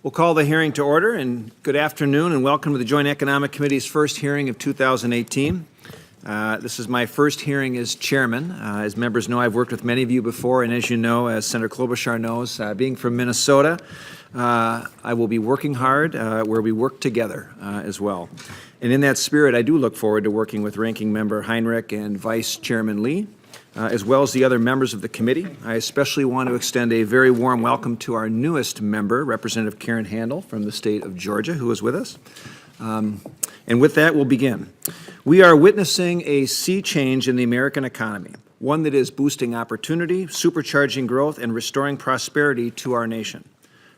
We'll call the hearing to order, and good afternoon and welcome to the Joint Economic Committee's first hearing of 2018. This is my first hearing as chairman. As members know, I've worked with many of you before, and as you know, as Senator Klobuchar knows, being from Minnesota, I will be working hard where we work together as well. And in that spirit, I do look forward to working with Ranking Member Hinrich and Vice Chairman Lee, as well as the other members of the committee. I especially want to extend a very warm welcome to our newest member, Representative Karen Handel from the state of Georgia, who is with us. And with that, we'll begin. We are witnessing a sea change in the American economy, one that is boosting opportunity, supercharging growth, and restoring prosperity to our nation.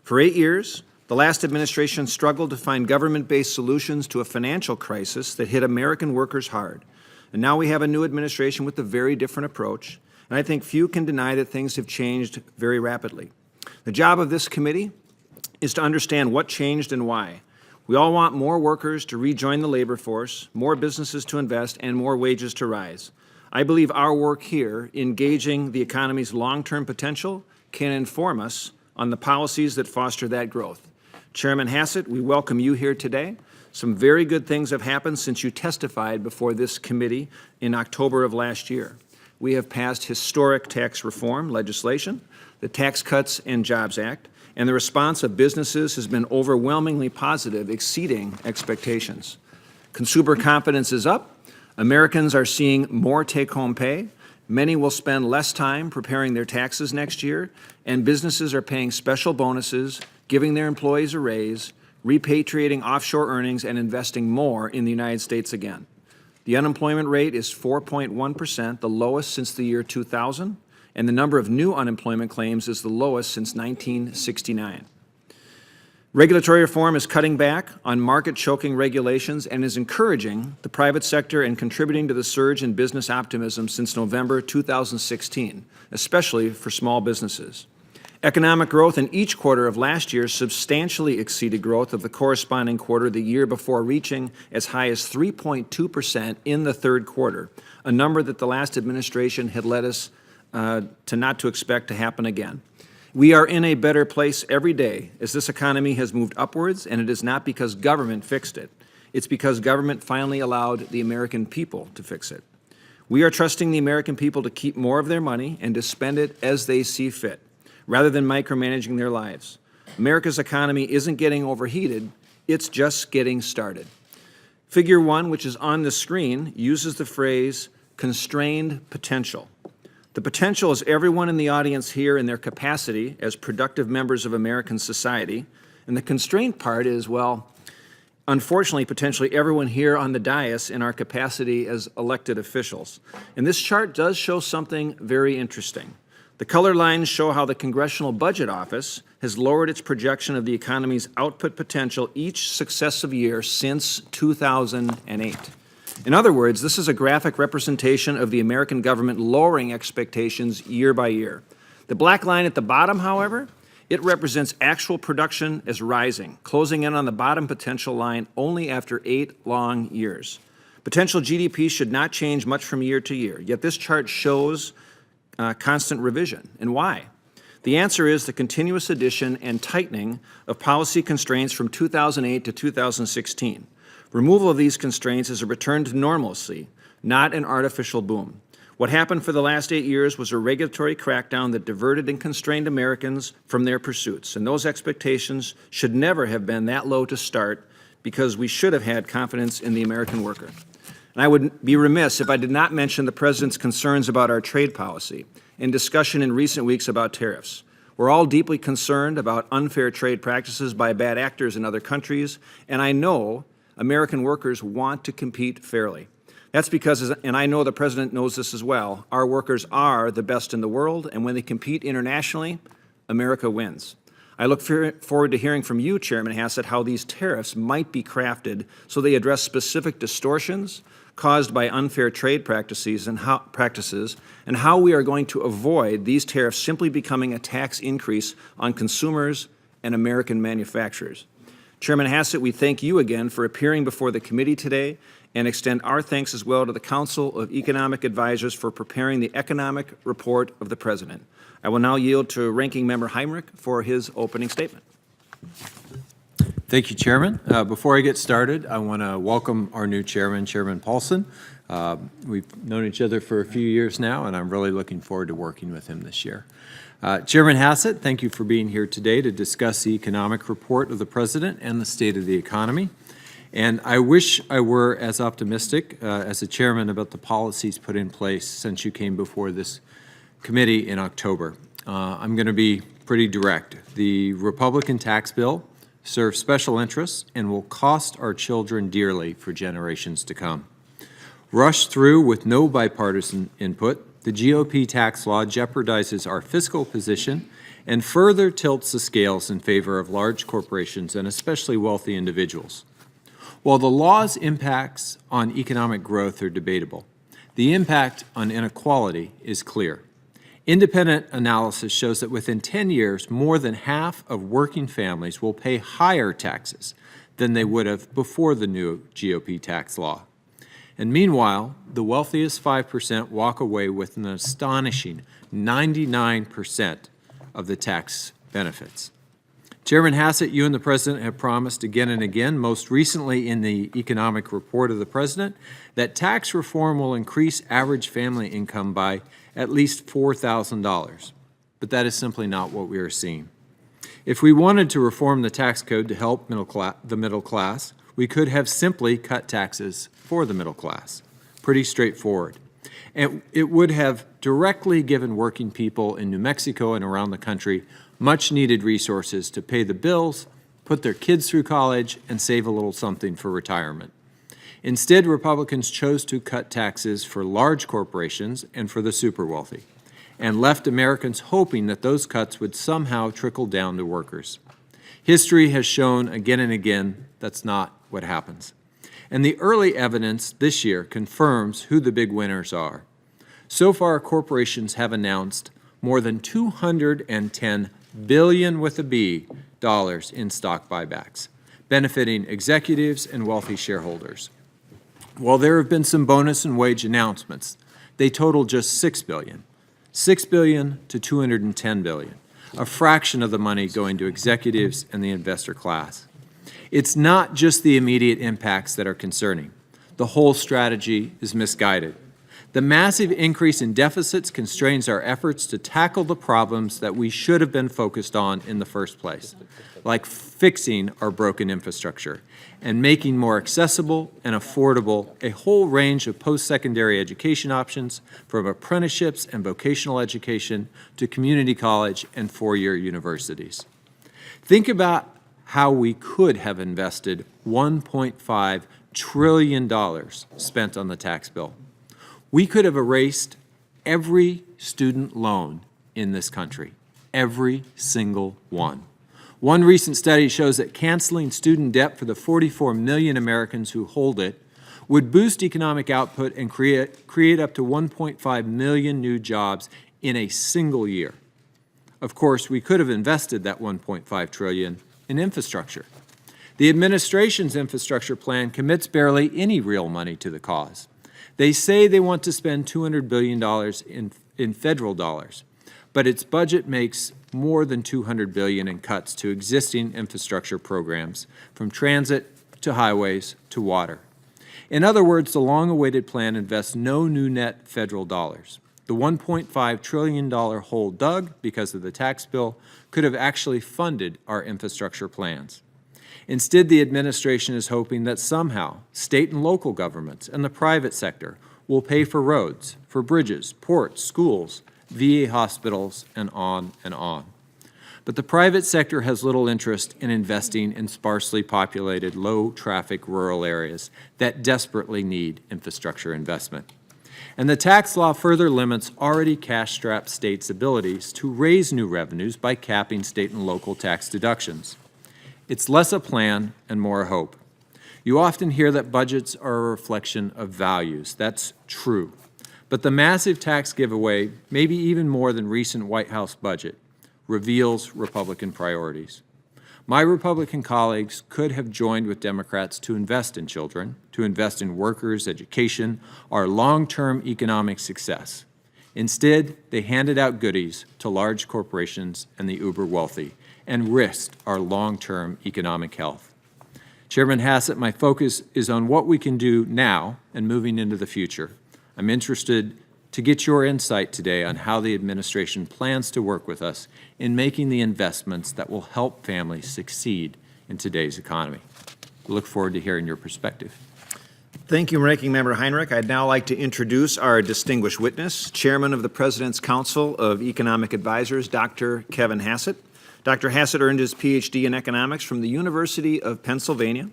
For 8 years, the last administration struggled to find government-based solutions to a financial crisis that hit American workers hard. And now we have a new administration with a very different approach, and I think few can deny that things have changed very rapidly. The job of this committee is to understand what changed and why. We all want more workers to rejoin the labor force, more businesses to invest, and more wages to rise. I believe our work here, engaging the economy's long-term potential, can inform us on the policies that foster that growth. Chairman Hassett, we welcome you here today. Some very good things have happened since you testified before this committee in October of last year. We have passed historic tax reform legislation, the Tax Cuts and Jobs Act, and the response of businesses has been overwhelmingly positive, exceeding expectations. Consumer confidence is up. Americans are seeing more take-home pay. Many will spend less time preparing their taxes next year, and businesses are paying special bonuses, giving their employees a raise, repatriating offshore earnings, and investing more in the United States again. The unemployment rate is 4.1%, the lowest since the year 2000, and the number of new unemployment claims is the lowest since 1969. Regulatory reform is cutting back on market-choking regulations and is encouraging the private sector and contributing to the surge in business optimism since November 2016, especially for small businesses. Economic growth in each quarter of last year substantially exceeded growth of the corresponding quarter the year before, reaching as high as 3.2% in the third quarter, a number that the last administration had led us to not to expect to happen again. We are in a better place every day as this economy has moved upwards, and it is not because government fixed it. It's because government finally allowed the American people to fix it. We are trusting the American people to keep more of their money and to spend it as they see fit, rather than micromanaging their lives. America's economy isn't getting overheated, it's just getting started. Figure 1, which is on the screen, uses the phrase constrained potential. The potential is everyone in the audience here in their capacity as productive members of American society, and the constraint part is, well, unfortunately, potentially everyone here on the dais in our capacity as elected officials. And this chart does show something very interesting. The color lines show how the Congressional Budget Office has lowered its projection of the economy's output potential each successive year since 2008. In other words, this is a graphic representation of the American government lowering expectations year by year. The black line at the bottom, however, it represents actual production as rising, closing in on the bottom potential line only after 8 long years. Potential GDP should not change much from year to year, yet this chart shows constant revision. And why? The answer is the continuous addition and tightening of policy constraints from 2008 to 2016. Removal of these constraints is a return to normalcy, not an artificial boom. What happened for the last 8 years was a regulatory crackdown that diverted and constrained Americans from their pursuits, and those expectations should never have been that low to start, because we should have had confidence in the American worker. And I would be remiss if I did not mention the President's concerns about our trade policy and discussion in recent weeks about tariffs. We're all deeply concerned about unfair trade practices by bad actors in other countries, and I know American workers want to compete fairly. That's because, and I know the President knows this as well, our workers are the best in the world, and when they compete internationally, America wins. I look forward to hearing from you, Chairman Hassett, how these tariffs might be crafted so they address specific distortions caused by unfair trade practices and how we are going to avoid these tariffs simply becoming a tax increase on consumers and American manufacturers. Chairman Hassett, we thank you again for appearing before the committee today and extend our thanks as well to the Council of Economic Advisors for preparing the economic report of the President. I will now yield to Ranking Member Hinrich for his opening statement. Thank you, Chairman. Before I get started, I want to welcome our new chairman, Chairman Paulson. We've known each other for a few years now, and I'm really looking forward to working with him this year. Chairman Hassett, thank you for being here today to discuss the economic report of the President and the state of the economy. And I wish I were as optimistic as the chairman about the policies put in place since you came before this committee in October. I'm going to be pretty direct. The Republican tax bill serves special interests and will cost our children dearly for generations to come. Rushed through with no bipartisan input, the GOP tax law jeopardizes our fiscal position and further tilts the scales in favor of large corporations and especially wealthy individuals. While the law's impacts on economic growth are debatable, the impact on inequality is clear. Independent analysis shows that within 10 years, more than half of working families will pay higher taxes than they would have before the new GOP tax law. And meanwhile, the wealthiest 5% walk away with an astonishing 99% of the tax benefits. Chairman Hassett, you and the President have promised again and again, most recently in the economic report of the President, that tax reform will increase average family income by at least $4,000. But that is simply not what we are seeing. If we wanted to reform the tax code to help the middle class, we could have simply cut taxes for the middle class. Pretty straightforward. And it would have directly given working people in New Mexico and around the country much needed resources to pay the bills, put their kids through college, and save a little something for retirement. Instead, Republicans chose to cut taxes for large corporations and for the super wealthy, and left Americans hoping that those cuts would somehow trickle down to workers. History has shown again and again that's not what happens. And the early evidence this year confirms who the big winners are. So far, corporations have announced more than $210 billion with a B dollars in stock buybacks, benefiting executives and wealthy shareholders. While there have been some bonus and wage announcements, they total just $6 billion. $6 billion to $210 billion, a fraction of the money going to executives and the investor class. It's not just the immediate impacts that are concerning. The whole strategy is misguided. The massive increase in deficits constrains our efforts to tackle the problems that we should have been focused on in the first place, like fixing our broken infrastructure and making more accessible and affordable a whole range of post-secondary education options, from apprenticeships and vocational education to community college and four-year universities. Think about how we could have invested $1.5 trillion spent on the tax bill. We could have erased every student loan in this country, every single one. One recent study shows that canceling student debt for the 44 million Americans who hold it would boost economic output and create up to 1.5 million new jobs in a single year. Of course, we could have invested that $1.5 trillion in infrastructure. The administration's infrastructure plan commits barely any real money to the cause. They say they want to spend $200 billion in federal dollars, but its budget makes more than $200 billion in cuts to existing infrastructure programs, from transit to highways to water. In other words, the long-awaited plan invests no new net federal dollars. The $1.5 trillion hole dug because of the tax bill could have actually funded our infrastructure plans. Instead, the administration is hoping that somehow state and local governments and the private sector will pay for roads, for bridges, ports, schools, VA hospitals, and on and on. But the private sector has little interest in investing in sparsely populated, low-traffic rural areas that desperately need infrastructure investment. And the tax law further limits already cash-strapped states' abilities to raise new revenues by capping state and local tax deductions. It's less a plan and more a hope. You often hear that budgets are a reflection of values. That's true. But the massive tax giveaway, maybe even more than recent White House budget, reveals Republican priorities. My Republican colleagues could have joined with Democrats to invest in children, to invest in workers, education, our long-term economic success. Instead, they handed out goodies to large corporations and the uber wealthy and risked our long-term economic health. Chairman Hassett, my focus is on what we can do now and moving into the future. I'm interested to get your insight today on how the administration plans to work with us in making the investments that will help families succeed in today's economy. I look forward to hearing your perspective. Thank you, Ranking Member Hinrich. I'd now like to introduce our distinguished witness, Chairman of the President's Council of Economic Advisors, Dr. Kevin Hassett. Dr. Hassett earned his Ph.D. in economics from the University of Pennsylvania.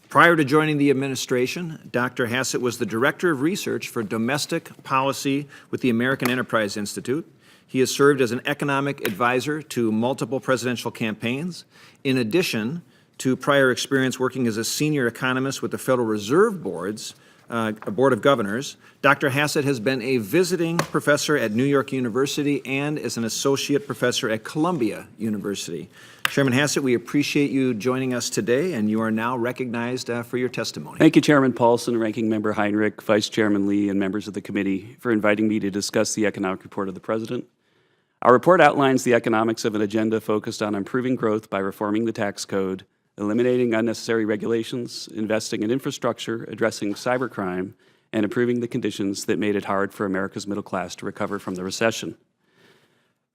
Prior to joining the administration, Dr. Hassett was the Director of Research for Domestic Policy with the American Enterprise Institute. He has served as an economic advisor to multiple presidential campaigns. In addition to prior experience working as a senior economist with the Federal Reserve Board of Governors, Dr. Hassett has been a visiting professor at New York University and is an associate professor at Columbia University. Chairman Hassett, we appreciate you joining us today, and you are now recognized for your testimony. Thank you, Chairman Paulson, Ranking Member Hinrich, Vice Chairman Lee, and members of the committee for inviting me to discuss the economic report of the President. Our report outlines the economics of an agenda focused on improving growth by reforming the tax code, eliminating unnecessary regulations, investing in infrastructure, addressing cybercrime, and improving the conditions that made it hard for America's middle class to recover from the recession.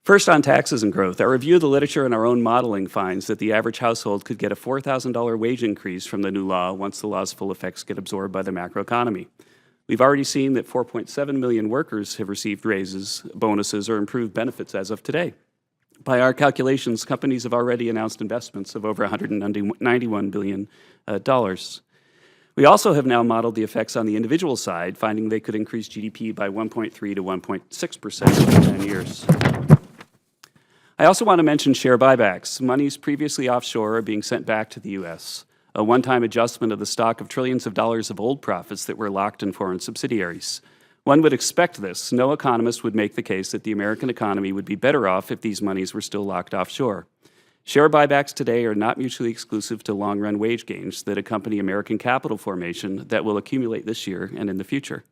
First, on taxes and growth, our review of the literature and our own modeling finds that the average household could get a $4,000 wage increase from the new law once the law's full effects get absorbed by the macroeconomy. We've already seen that 4.7 million workers have received raises, bonuses, or improved benefits as of today. By our calculations, companies have already announced investments of over $191 billion. We also have now modeled the effects on the individual side, finding they could increase GDP by 1.3 to 1.6% in 10 years. I also want to mention share buybacks. Monies previously offshore are being sent back to the U.S., a one-time adjustment of the stock of trillions of dollars of old profits that were locked in foreign subsidiaries. One would expect this. No economist would make the case that the American economy would be better off if these monies were still locked offshore. Share buybacks today are not mutually exclusive to long-run wage gains that accompany American capital formation that will accumulate this year and in the future.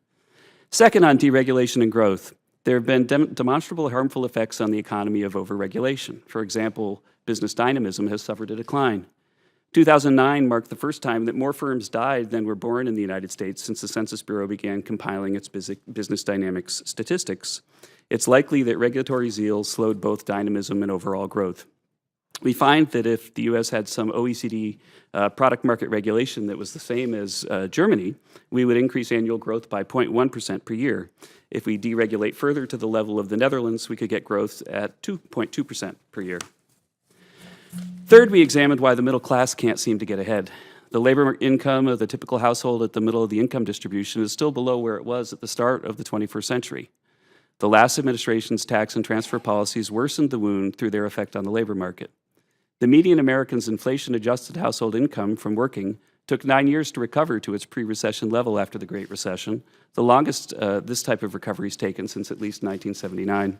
Second, on deregulation and growth, there have been demonstrable harmful effects on the economy of overregulation. For example, business dynamism has suffered a decline. 2009 marked the first time that more firms died than were born in the United States since the Census Bureau began compiling its business dynamics statistics. It's likely that regulatory zeal slowed both dynamism and overall growth. We find that if the U.S. had some OECD product market regulation that was the same as Germany, we would increase annual growth by 0.1% per year. If we deregulate further to the level of the Netherlands, we could get growth at 2.2% per year. Third, we examined why the middle class can't seem to get ahead. The labor income of the typical household at the middle of the income distribution is still below where it was at the start of the 21st century. The last administration's tax and transfer policies worsened the wound through their effect on the labor market. The median American's inflation-adjusted household income from working took 9 years to recover to its pre-recession level after the Great Recession, the longest this type of recovery has taken since at least 1979.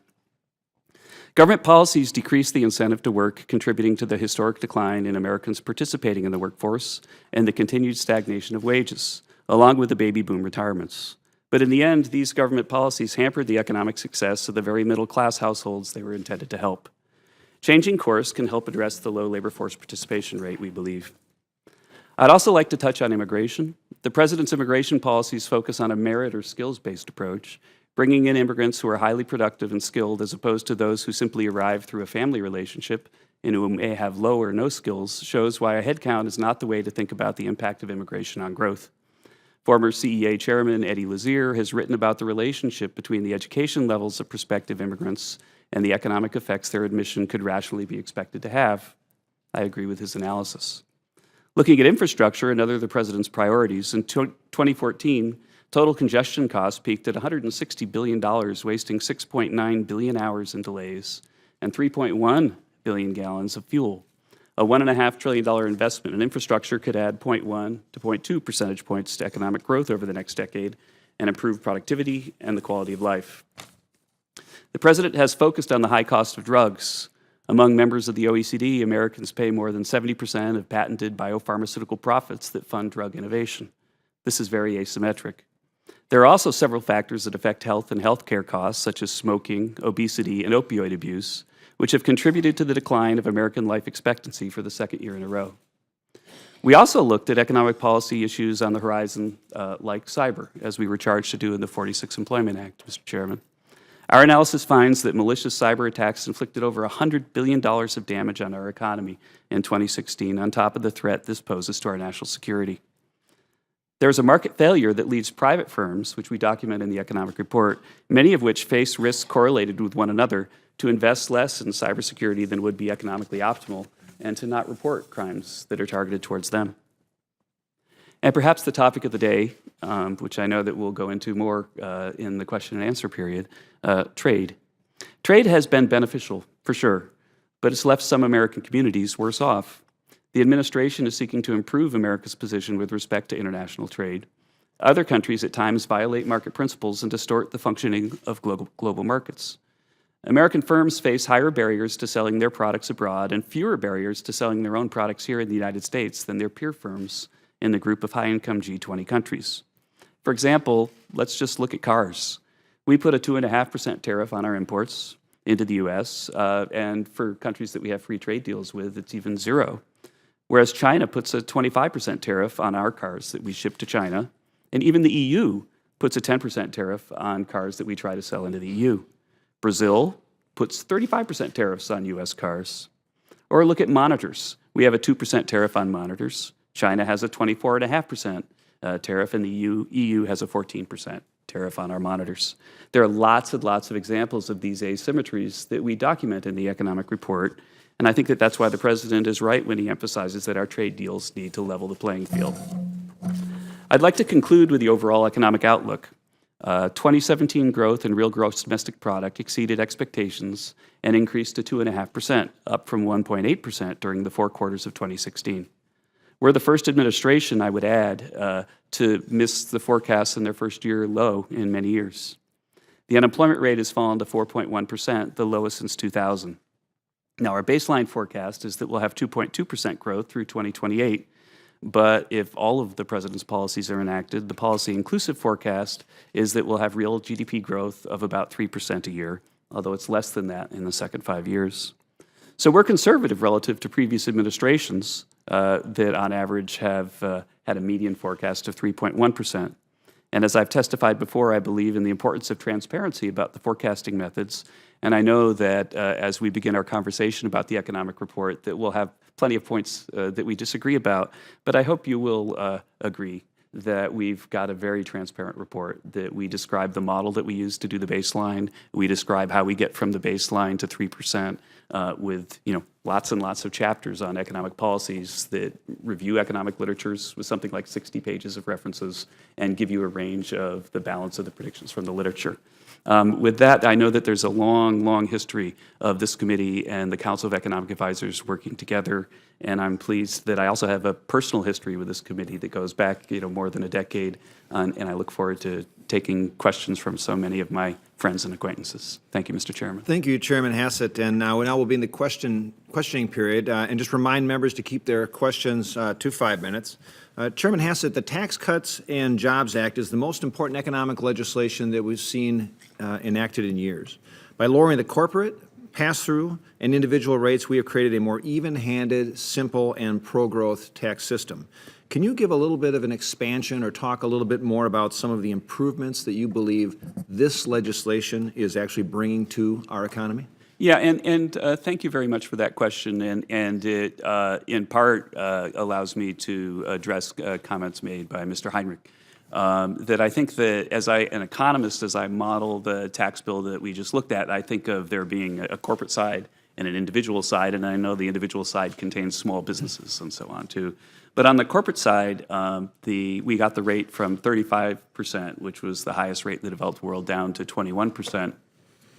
Government policies decreased the incentive to work, contributing to the historic decline in Americans participating in the workforce and the continued stagnation of wages, along with the baby boom retirements. But in the end, these government policies hampered the economic success of the very middle-class households they were intended to help. Changing course can help address the low labor force participation rate, we believe. I'd also like to touch on immigration. The President's immigration policies focus on a merit or skills-based approach, bringing in immigrants who are highly productive and skilled as opposed to those who simply arrive through a family relationship and who may have low or no skills shows why a headcount is not the way to think about the impact of immigration on growth. Former CEA Chairman Eddie Lazier has written about the relationship between the education levels of prospective immigrants and the economic effects their admission could rationally be expected to have. I agree with his analysis. Looking at infrastructure, another of the President's priorities, in 2014, total congestion costs peaked at $160 billion, wasting 6.9 billion hours in delays and 3.1 billion gallons of fuel. A $1.5 trillion investment in infrastructure could add 0.1 to 0.2 percentage points to economic growth over the next decade and improve productivity and the quality of life. The President has focused on the high cost of drugs. Among members of the OECD, Americans pay more than 70% of patented biopharmaceutical profits that fund drug innovation. This is very asymmetric. There are also several factors that affect health and healthcare costs, such as smoking, obesity, and opioid abuse, which have contributed to the decline of American life expectancy for the second year in a row. We also looked at economic policy issues on the horizon, like cyber, as we were charged to do in the 46 Employment Act, Mr. Chairman. Our analysis finds that malicious cyber attacks inflicted over $100 billion of damage on our economy in 2016, on top of the threat this poses to our national security. There's a market failure that leads private firms, which we document in the economic report, many of which face risks correlated with one another, to invest less in cybersecurity than would be economically optimal, and to not report crimes that are targeted towards them. And perhaps the topic of the day, which I know that we'll go into more in the question and answer period, trade. Trade has been beneficial, for sure, but it's left some American communities worse off. The administration is seeking to improve America's position with respect to international trade. Other countries at times violate market principles and distort the functioning of global markets. American firms face higher barriers to selling their products abroad and fewer barriers to selling their own products here in the United States than their peer firms in the group of high-income G20 countries. For example, let's just look at cars. We put a 2.5% tariff on our imports into the U.S., and for countries that we have free trade deals with, it's even 0. Whereas China puts a 25% tariff on our cars that we ship to China, and even the EU puts a 10% tariff on cars that we try to sell into the EU. Brazil puts 35% tariffs on U.S. cars. Or look at monitors. We have a 2% tariff on monitors. China has a 24.5% tariff, and the EU has a 14% tariff on our monitors. There are lots and lots of examples of these asymmetries that we document in the economic report, and I think that that's why the President is right when he emphasizes that our trade deals need to level the playing field. I'd like to conclude with the overall economic outlook. 2017 growth in real gross domestic product exceeded expectations and increased to 2.5%, up from 1.8% during the 4 quarters of 2016. We're the first administration, I would add, to miss the forecasts in their first year low in many years. The unemployment rate has fallen to 4.1%, the lowest since 2000. Now, our baseline forecast is that we'll have 2.2% growth through 2028, but if all of the President's policies are enacted, the policy-inclusive forecast is that we'll have real GDP growth of about 3% a year, although it's less than that in the second 5 years. So we're conservative relative to previous administrations that on average have had a median forecast of 3.1%. And as I've testified before, I believe in the importance of transparency about the forecasting methods. And I know that as we begin our conversation about the economic report, that we'll have plenty of points that we disagree about. But I hope you will agree that we've got a very transparent report, that we describe the model that we use to do the baseline. We describe how we get from the baseline to 3% with lots and lots of chapters on economic policies that review economic literatures with something like 60 pages of references and give you a range of the balance of the predictions from the literature. With that, I know that there's a long, long history of this committee and the Council of Economic Advisors working together, and I'm pleased that I also have a personal history with this committee that goes back, more than a decade, and I look forward to taking questions from so many of my friends and acquaintances. Thank you, Mr. Chairman. Thank you, Chairman Hassett. And now we'll be in the questioning period, and just remind members to keep their questions to 5 minutes. Chairman Hassett, the Tax Cuts and Jobs Act is the most important economic legislation that we've seen enacted in years. By lowering the corporate, pass-through, and individual rates, we have created a more even-handed, simple, and pro-growth tax system. Can you give a little bit of an expansion or talk a little bit more about some of the improvements that you believe this legislation is actually bringing to our economy? Yeah, and thank you very much for that question, and it in part allows me to address comments made by Mr. Hinrich. That I think that as an economist, as I model the tax bill that we just looked at, I think of there being a corporate side and an individual side, and I know the individual side contains small businesses and so on too. But on the corporate side, we got the rate from 35%, which was the highest rate in the developed world, down to 21%.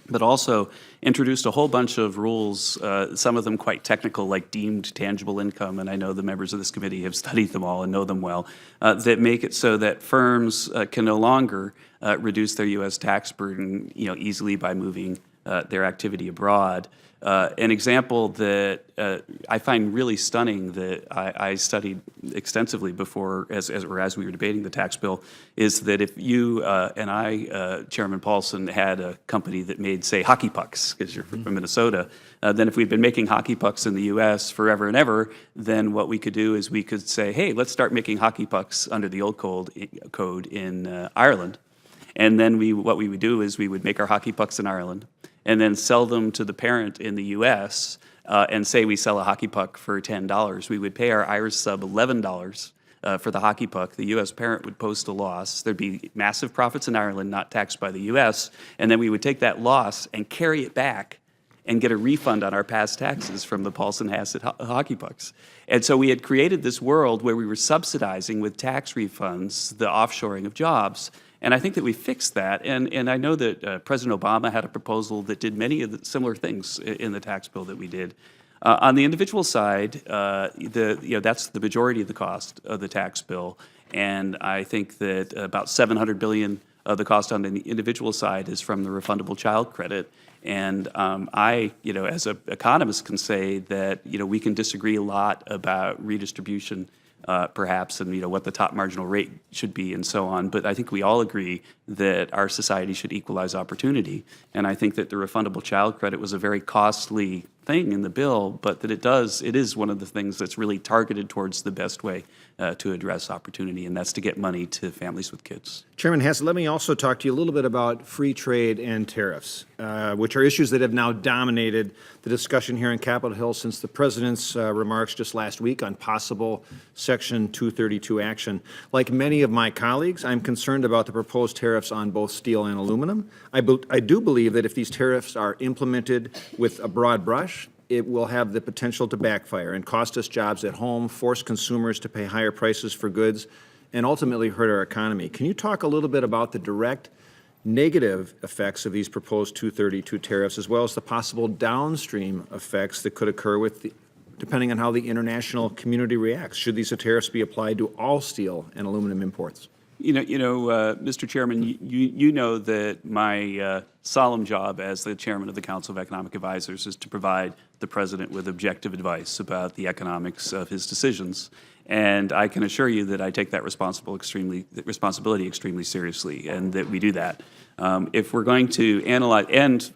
But also introduced a whole bunch of rules, some of them quite technical, like deemed tangible income, and I know the members of this committee have studied them all and know them well, that make it so that firms can no longer reduce their U.S. tax burden, easily by moving their activity abroad. An example that I find really stunning that I studied extensively before, as we were debating the tax bill, is that if you and I, Chairman Paulson, had a company that made, say, hockey pucks, because you're from Minnesota, then if we'd been making hockey pucks in the U.S. forever and ever, then what we could do is we could say, hey, let's start making hockey pucks under the old code in Ireland. And then what we would do is we would make our hockey pucks in Ireland and then sell them to the parent in the U.S. And say we sell a hockey puck for $10. We would pay our Irish sub $11 for the hockey puck. The U.S. parent would post a loss. There'd be massive profits in Ireland, not taxed by the U.S. And then we would take that loss and carry it back and get a refund on our past taxes from the Paulson Hassett hockey pucks. And so we had created this world where we were subsidizing with tax refunds the offshoring of jobs. And I think that we fixed that. And I know that President Obama had a proposal that did many of the similar things in the tax bill that we did. On the individual side, that's the majority of the cost of the tax bill. And I think that about $700 billion of the cost on the individual side is from the refundable child credit. And I, as an economist, can say that, we can disagree a lot about redistribution, perhaps, and, what the top marginal rate should be and so on. But I think we all agree that our society should equalize opportunity. And I think that the refundable child credit was a very costly thing in the bill, but that it is one of the things that's really targeted towards the best way to address opportunity, and that's to get money to families with kids. Chairman Hassett, let me also talk to you a little bit about free trade and tariffs, which are issues that have now dominated the discussion here on Capitol Hill since the President's remarks just last week on possible Section 232 action. Like many of my colleagues, I'm concerned about the proposed tariffs on both steel and aluminum. I do believe that if these tariffs are implemented with a broad brush, it will have the potential to backfire and cost us jobs at home, force consumers to pay higher prices for goods, and ultimately hurt our economy. Can you talk a little bit about the direct negative effects of these proposed 232 tariffs, as well as the possible downstream effects that could occur depending on how the international community reacts? Should these tariffs be applied to all steel and aluminum imports? Mr. Chairman, you know that my solemn job as the chairman of the Council of Economic Advisors is to provide the president with objective advice about the economics of his decisions. And I can assure you that I take that responsibility extremely seriously, and that we do that. If we're going to analyze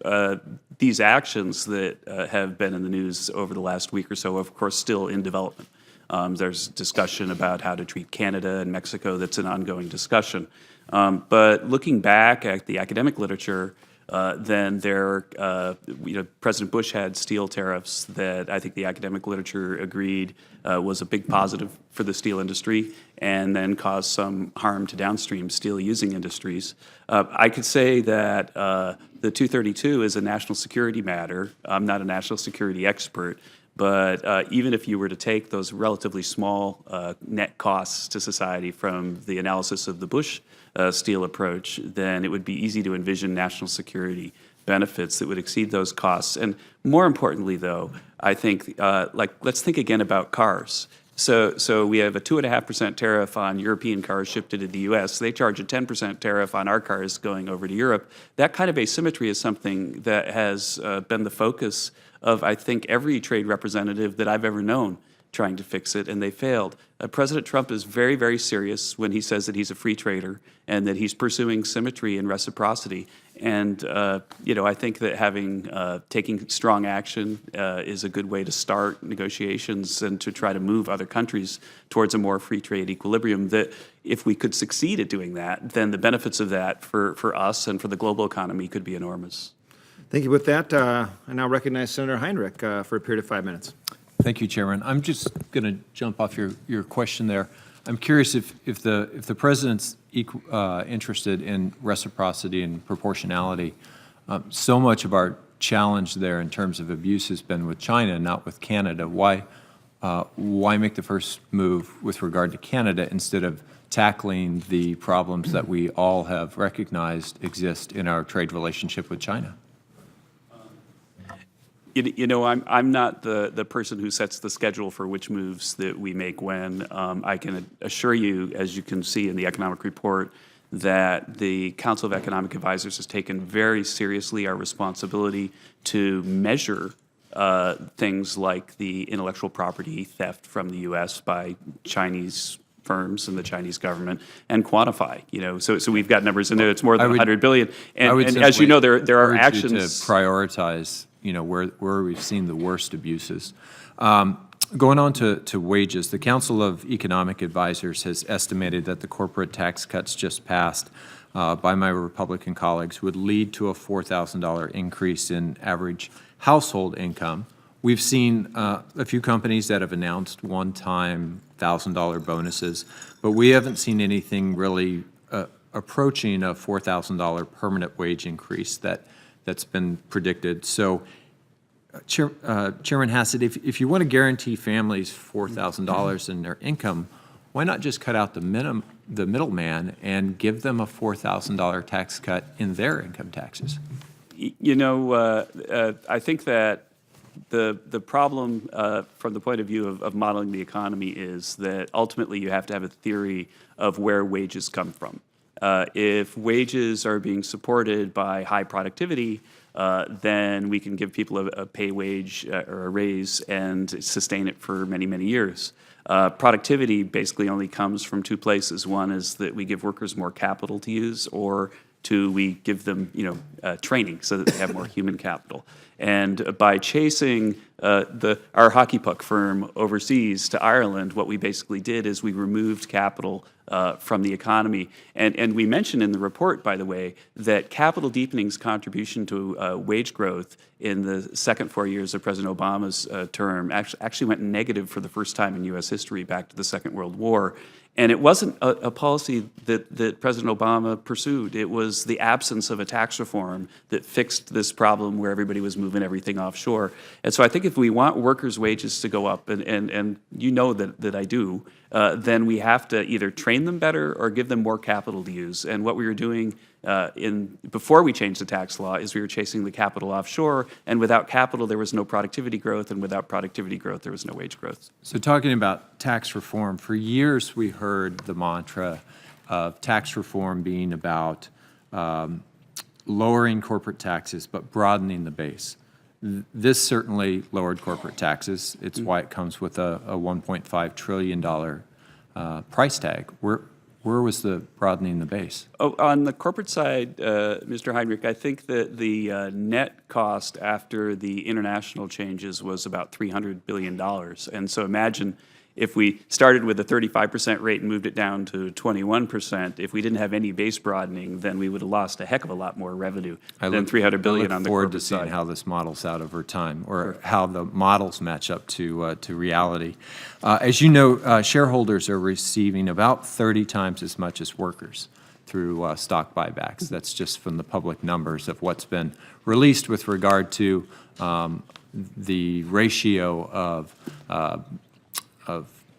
these actions that have been in the news over the last week or so, of course, still in development. There's discussion about how to treat Canada and Mexico. That's an ongoing discussion. But looking back at the academic literature, then President Bush had steel tariffs that I think the academic literature agreed was a big positive for the steel industry, and then caused some harm to downstream steel-using industries. I could say that the 232 is a national security matter. I'm not a national security expert. But even if you were to take those relatively small net costs to society from the analysis of the Bush steel approach, then it would be easy to envision national security benefits that would exceed those costs. And more importantly, though, I think, let's think again about cars. So we have a 2.5% tariff on European cars shipped into the U.S. They charge a 10% tariff on our cars going over to Europe. That kind of asymmetry is something that has been the focus of, I think, every trade representative that I've ever known trying to fix it, and they failed. President Trump is very, very serious when he says that he's a free trader and that he's pursuing symmetry and reciprocity. And, I think that taking strong action is a good way to start negotiations and to try to move other countries towards a more free trade equilibrium. That if we could succeed at doing that, then the benefits of that for us and for the global economy could be enormous. Thank you. With that, I now recognize Senator Hinrich for a period of 5 minutes. Thank you, Chairman. I'm just going to jump off your question there. I'm curious if the president's interested in reciprocity and proportionality. So much of our challenge there in terms of abuse has been with China, not with Canada. Why make the first move with regard to Canada instead of tackling the problems that we all have recognized exist in our trade relationship with China? I'm not the person who sets the schedule for which moves that we make when. I can assure you, as you can see in the economic report, that the Council of Economic Advisors has taken very seriously our responsibility to measure things like the intellectual property theft from the U.S. by Chinese firms and the Chinese government, and quantify. So we've got numbers in there. It's more than 100 billion. And as you know, there are actions to prioritize. Where we've seen the worst abuses. Going on to wages, the Council of Economic Advisors has estimated that the corporate tax cuts just passed by my Republican colleagues would lead to a $4,000 increase in average household income. We've seen a few companies that have announced one-time $1,000 bonuses, but we haven't seen anything really approaching a $4,000 permanent wage increase that's been predicted. So, Chairman Hassett, if you want to guarantee families $4,000 in their income, why not just cut out the middleman and give them a $4,000 tax cut in their income taxes? I think that the problem from the point of view of modeling the economy is that ultimately you have to have a theory of where wages come from. If wages are being supported by high productivity, then we can give people a pay wage or a raise and sustain it for many, many years. Productivity basically only comes from two places. One is that we give workers more capital to use, or two, we give them training so that they have more human capital. And by chasing our hockey puck firm overseas to Ireland, what we basically did is we removed capital from the economy. And we mentioned in the report, by the way, that capital deepening's contribution to wage growth in the second 4 years of President Obama's term actually went negative for the first time in U.S. history back to the Second World War. And it wasn't a policy that President Obama pursued. It was the absence of a tax reform that fixed this problem where everybody was moving everything offshore. And so I think if we want workers' wages to go up, and you know that I do, then we have to either train them better or give them more capital to use. And what we were doing before we changed the tax law is we were chasing the capital offshore, and without capital there was no productivity growth, and without productivity growth there was no wage growth. So talking about tax reform, for years we heard the mantra of tax reform being about lowering corporate taxes but broadening the base. This certainly lowered corporate taxes. It's why it comes with a $1.5 trillion price tag. Where was the broadening the base? Oh, on the corporate side, Mr. Hinrich, I think that the net cost after the international changes was about $300 billion. And so imagine if we started with a 35% rate and moved it down to 21%, if we didn't have any base broadening, then we would have lost a heck of a lot more revenue than $300 billion on the corporate side. I look forward to seeing how this models out over time, or how the models match up to reality. As you know, shareholders are receiving about 30 times as much as workers through stock buybacks. That's just from the public numbers of what's been released with regard to the ratio of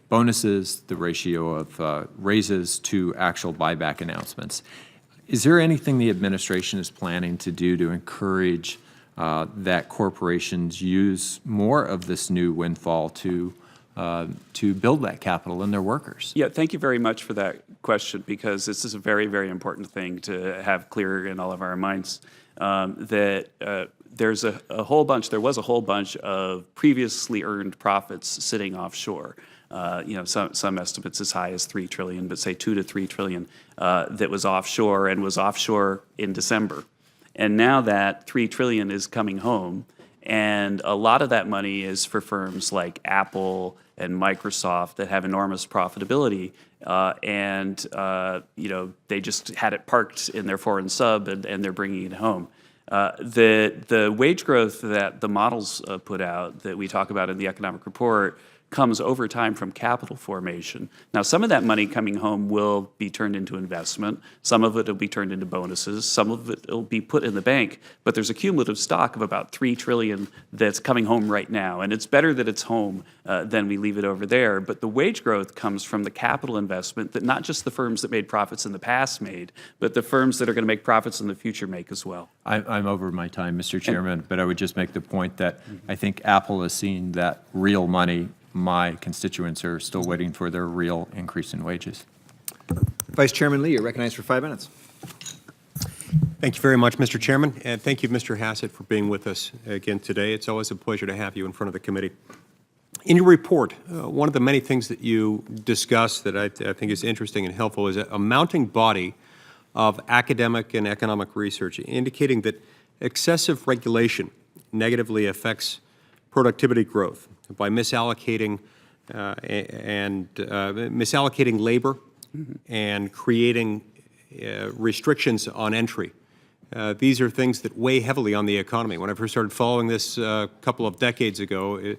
bonuses, the ratio of raises to actual buyback announcements. Is there anything the administration is planning to do to encourage that corporations use more of this new windfall to build that capital in their workers? Yeah, thank you very much for that question, because this is a very, very important thing to have clear in all of our minds. There was a whole bunch of previously earned profits sitting offshore. Some estimates as high as $3 trillion, but say $2 to $3 trillion that was offshore, and was offshore in December. And now that $3 trillion is coming home, and a lot of that money is for firms like Apple and Microsoft that have enormous profitability, they just had it parked in their foreign sub, and they're bringing it home. The wage growth that the models put out that we talk about in the economic report comes over time from capital formation. Now, some of that money coming home will be turned into investment. Some of it will be turned into bonuses. Some of it will be put in the bank. But there's a cumulative stock of about $3 trillion that's coming home right now. And it's better that it's home than we leave it over there. But the wage growth comes from the capital investment that not just the firms that made profits in the past made, but the firms that are going to make profits in the future make as well. I'm over my time, Mr. Chairman, but I would just make the point that I think Apple is seeing that real money. My constituents are still waiting for their real increase in wages. Vice Chairman Lee, you're recognized for 5 minutes. Thank you very much, Mr. Chairman, and thank you, Mr. Hassett, for being with us again today. It's always a pleasure to have you in front of the committee. In your report, one of the many things that you discuss that I think is interesting and helpful is a mounting body of academic and economic research indicating that excessive regulation negatively affects productivity growth by misallocating misallocating labor and creating restrictions on entry. These are things that weigh heavily on the economy. When I first started following this a couple of decades ago,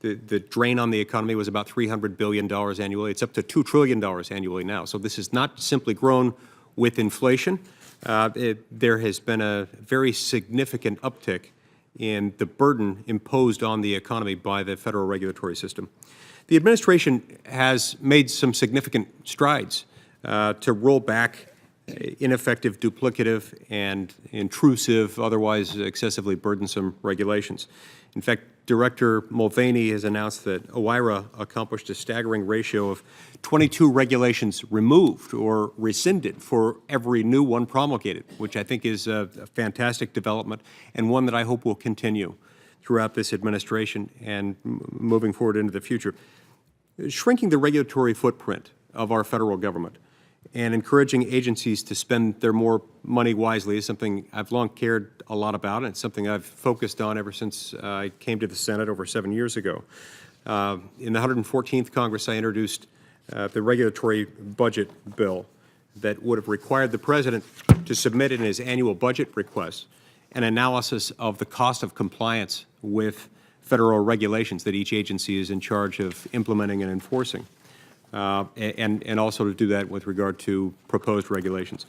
the drain on the economy was about $300 billion annually. It's up to $2 trillion annually now. So this has not simply grown with inflation. There has been a very significant uptick in the burden imposed on the economy by the federal regulatory system. The administration has made some significant strides to roll back ineffective, duplicative, and intrusive, otherwise excessively burdensome regulations. In fact, Director Mulvaney has announced that OIRA accomplished a staggering ratio of 22 regulations removed or rescinded for every new one promulgated, which I think is a fantastic development and one that I hope will continue throughout this administration and moving forward into the future. Shrinking the regulatory footprint of our federal government and encouraging agencies to spend their more money wisely is something I've long cared a lot about, and it's something I've focused on ever since I came to the Senate over 7 years ago. In the 114th Congress, I introduced the regulatory budget bill that would have required the President to submit in his annual budget request an analysis of the cost of compliance with federal regulations that each agency is in charge of implementing and enforcing. And also to do that with regard to proposed regulations.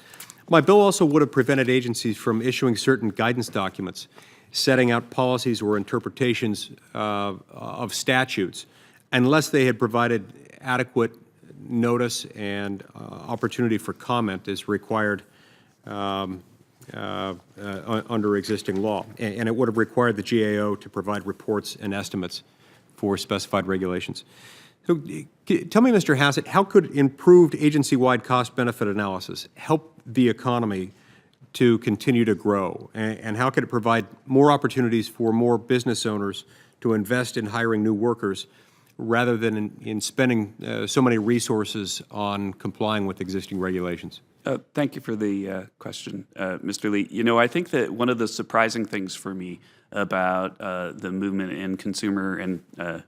My bill also would have prevented agencies from issuing certain guidance documents, setting out policies or interpretations of statutes, unless they had provided adequate notice and opportunity for comment as required under existing law. And it would have required the GAO to provide reports and estimates for specified regulations. So tell me, Mr. Hassett, how could improved agency-wide cost-benefit analysis help the economy to continue to grow? And how could it provide more opportunities for more business owners to invest in hiring new workers rather than in spending so many resources on complying with existing regulations? Thank you for the question, Mr. Lee. You know, I think that one of the surprising things for me about the movement in consumer and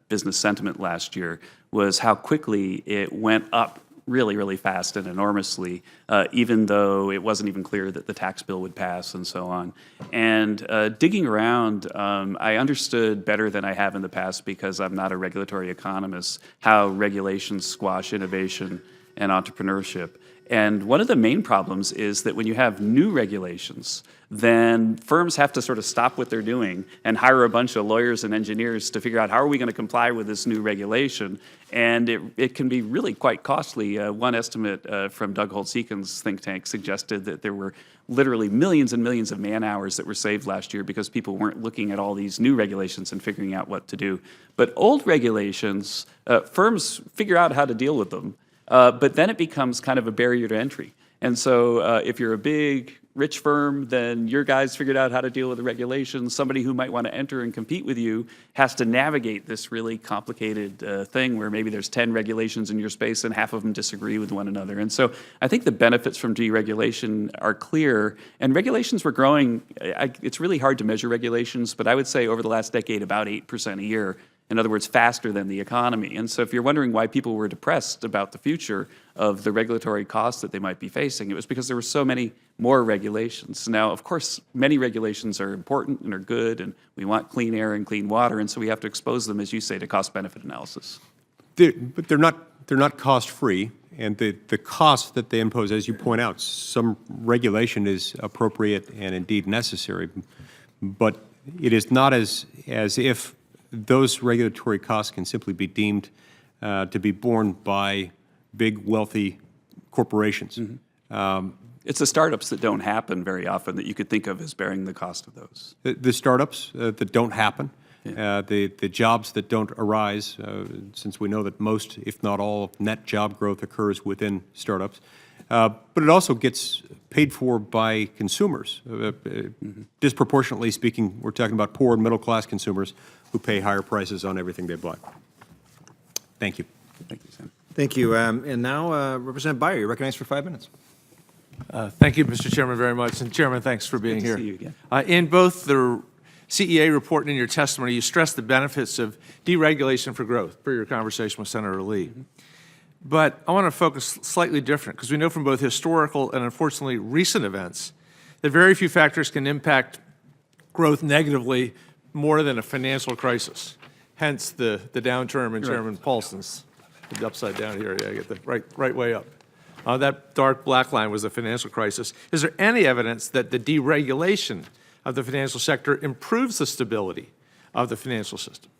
business sentiment last year was how quickly it went up really, really fast and enormously, even though it wasn't even clear that the tax bill would pass and so on. And digging around, I understood better than I have in the past, because I'm not a regulatory economist, how regulations squash innovation and entrepreneurship. And one of the main problems is that when you have new regulations, then firms have to sort of stop what they're doing and hire a bunch of lawyers and engineers to figure out how are we going to comply with this new regulation. And it can be really quite costly. One estimate from Doug Holt-Seekon's think tank suggested that there were literally millions and millions of man hours that were saved last year because people weren't looking at all these new regulations and figuring out what to do. But old regulations, firms figure out how to deal with them. But then it becomes kind of a barrier to entry. And so if you're a big, rich firm, then your guys figured out how to deal with the regulations. Somebody who might want to enter and compete with you has to navigate this really complicated thing where maybe there's 10 regulations in your space and half of them disagree with one another. And so I think the benefits from deregulation are clear. And regulations were growing. It's really hard to measure regulations, but I would say over the last decade, about 8% a year. In other words, faster than the economy. And so if you're wondering why people were depressed about the future of the regulatory costs that they might be facing, it was because there were so many more regulations. Now, of course, many regulations are important and are good, and we want clean air and clean water, and so we have to expose them, as you say, to cost-benefit analysis. But they're not cost-free, and the cost that they impose, as you point out, some regulation is appropriate and indeed necessary, but it is not as if those regulatory costs can simply be deemed to be borne by big, wealthy corporations. Mm-hmm. It's the startups that don't happen very often that you could think of as bearing the cost of those. The startups that don't happen, yeah. The jobs that don't arise, since we know that most, if not all, net job growth occurs within startups. but it also gets paid for by consumers. Disproportionately speaking, we're talking about poor and middle-class consumers who pay higher prices on everything they buy. Thank you. Thank you, Sam. Thank you. And now, Representative Byer, you're recognized for 5 minutes. Thank you, Mr. Chairman, very much. And Chairman, thanks for being Good to here. see you again. In both the CEA report and in your testimony, you stressed the benefits of deregulation for growth, per your conversation with Senator Lee. But I want to focus slightly different, because we know from both historical and unfortunately recent events that very few factors can impact growth negatively more than a financial crisis. Hence the downturn in Chairman Paulson's, the upside down here, yeah, I get the right way up. That dark black line was the financial crisis. Is there any evidence that the deregulation of the financial sector improves the stability of the financial system?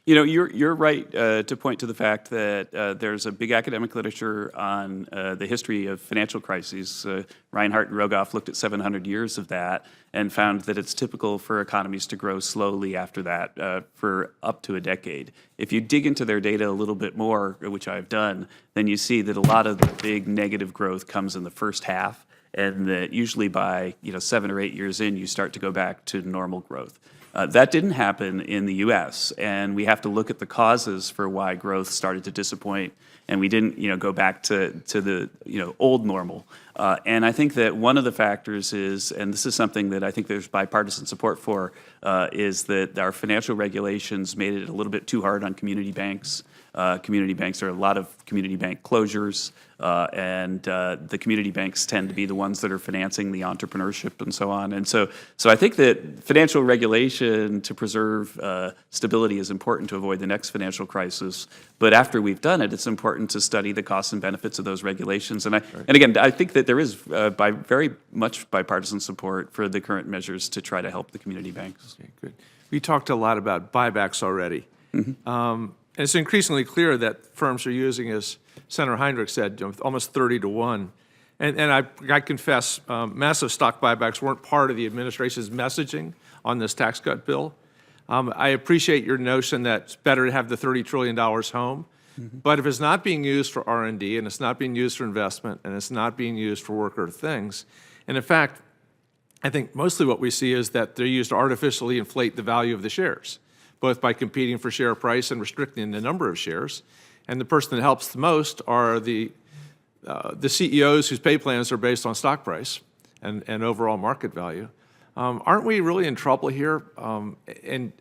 You know, you're right to point to the fact that there's a big academic literature on the history of financial crises. Hart and Rogoff looked at 700 years of that and found that it's typical for economies to grow slowly after that for up to a decade. If you dig into their data a little bit more, which I've done, then you see that a lot of the big negative growth comes in the first half, and that usually by 7 or 8 years in, you start to go back to normal growth. That didn't happen in the U.S., and we have to look at the causes for why growth started to disappoint, and we didn't, go back to the, old normal. And I think that one of the factors is, and this is something that I think there's bipartisan support for, is that our financial regulations made it a little bit too hard on community banks. Community banks, there are a lot of community bank closures, and the community banks tend to be the ones that are financing the entrepreneurship and so on. And so I think that financial regulation to preserve stability is important to avoid the next financial crisis. But after we've done it, it's important to study the costs and benefits of those regulations. And again, I think that there is very much bipartisan support for the current measures to try to help the community banks. Okay, good. We talked a lot about buybacks already. And it's increasingly clear that firms are using, as Senator Hinrich said, almost 30 to 1. And I confess, massive stock buybacks weren't part of the administration's messaging on this tax cut bill. I appreciate your notion that it's better to have the $30 trillion home. But if it's not being used for R&D, and it's not being used for investment, and it's not being used for worker things, and in fact, I think mostly what we see is that they're used to artificially inflate the value of the shares, both by competing for share price and restricting the number of shares. And the person that helps the most are the CEOs whose pay plans are based on stock price and overall market value. Aren't we really in trouble here? And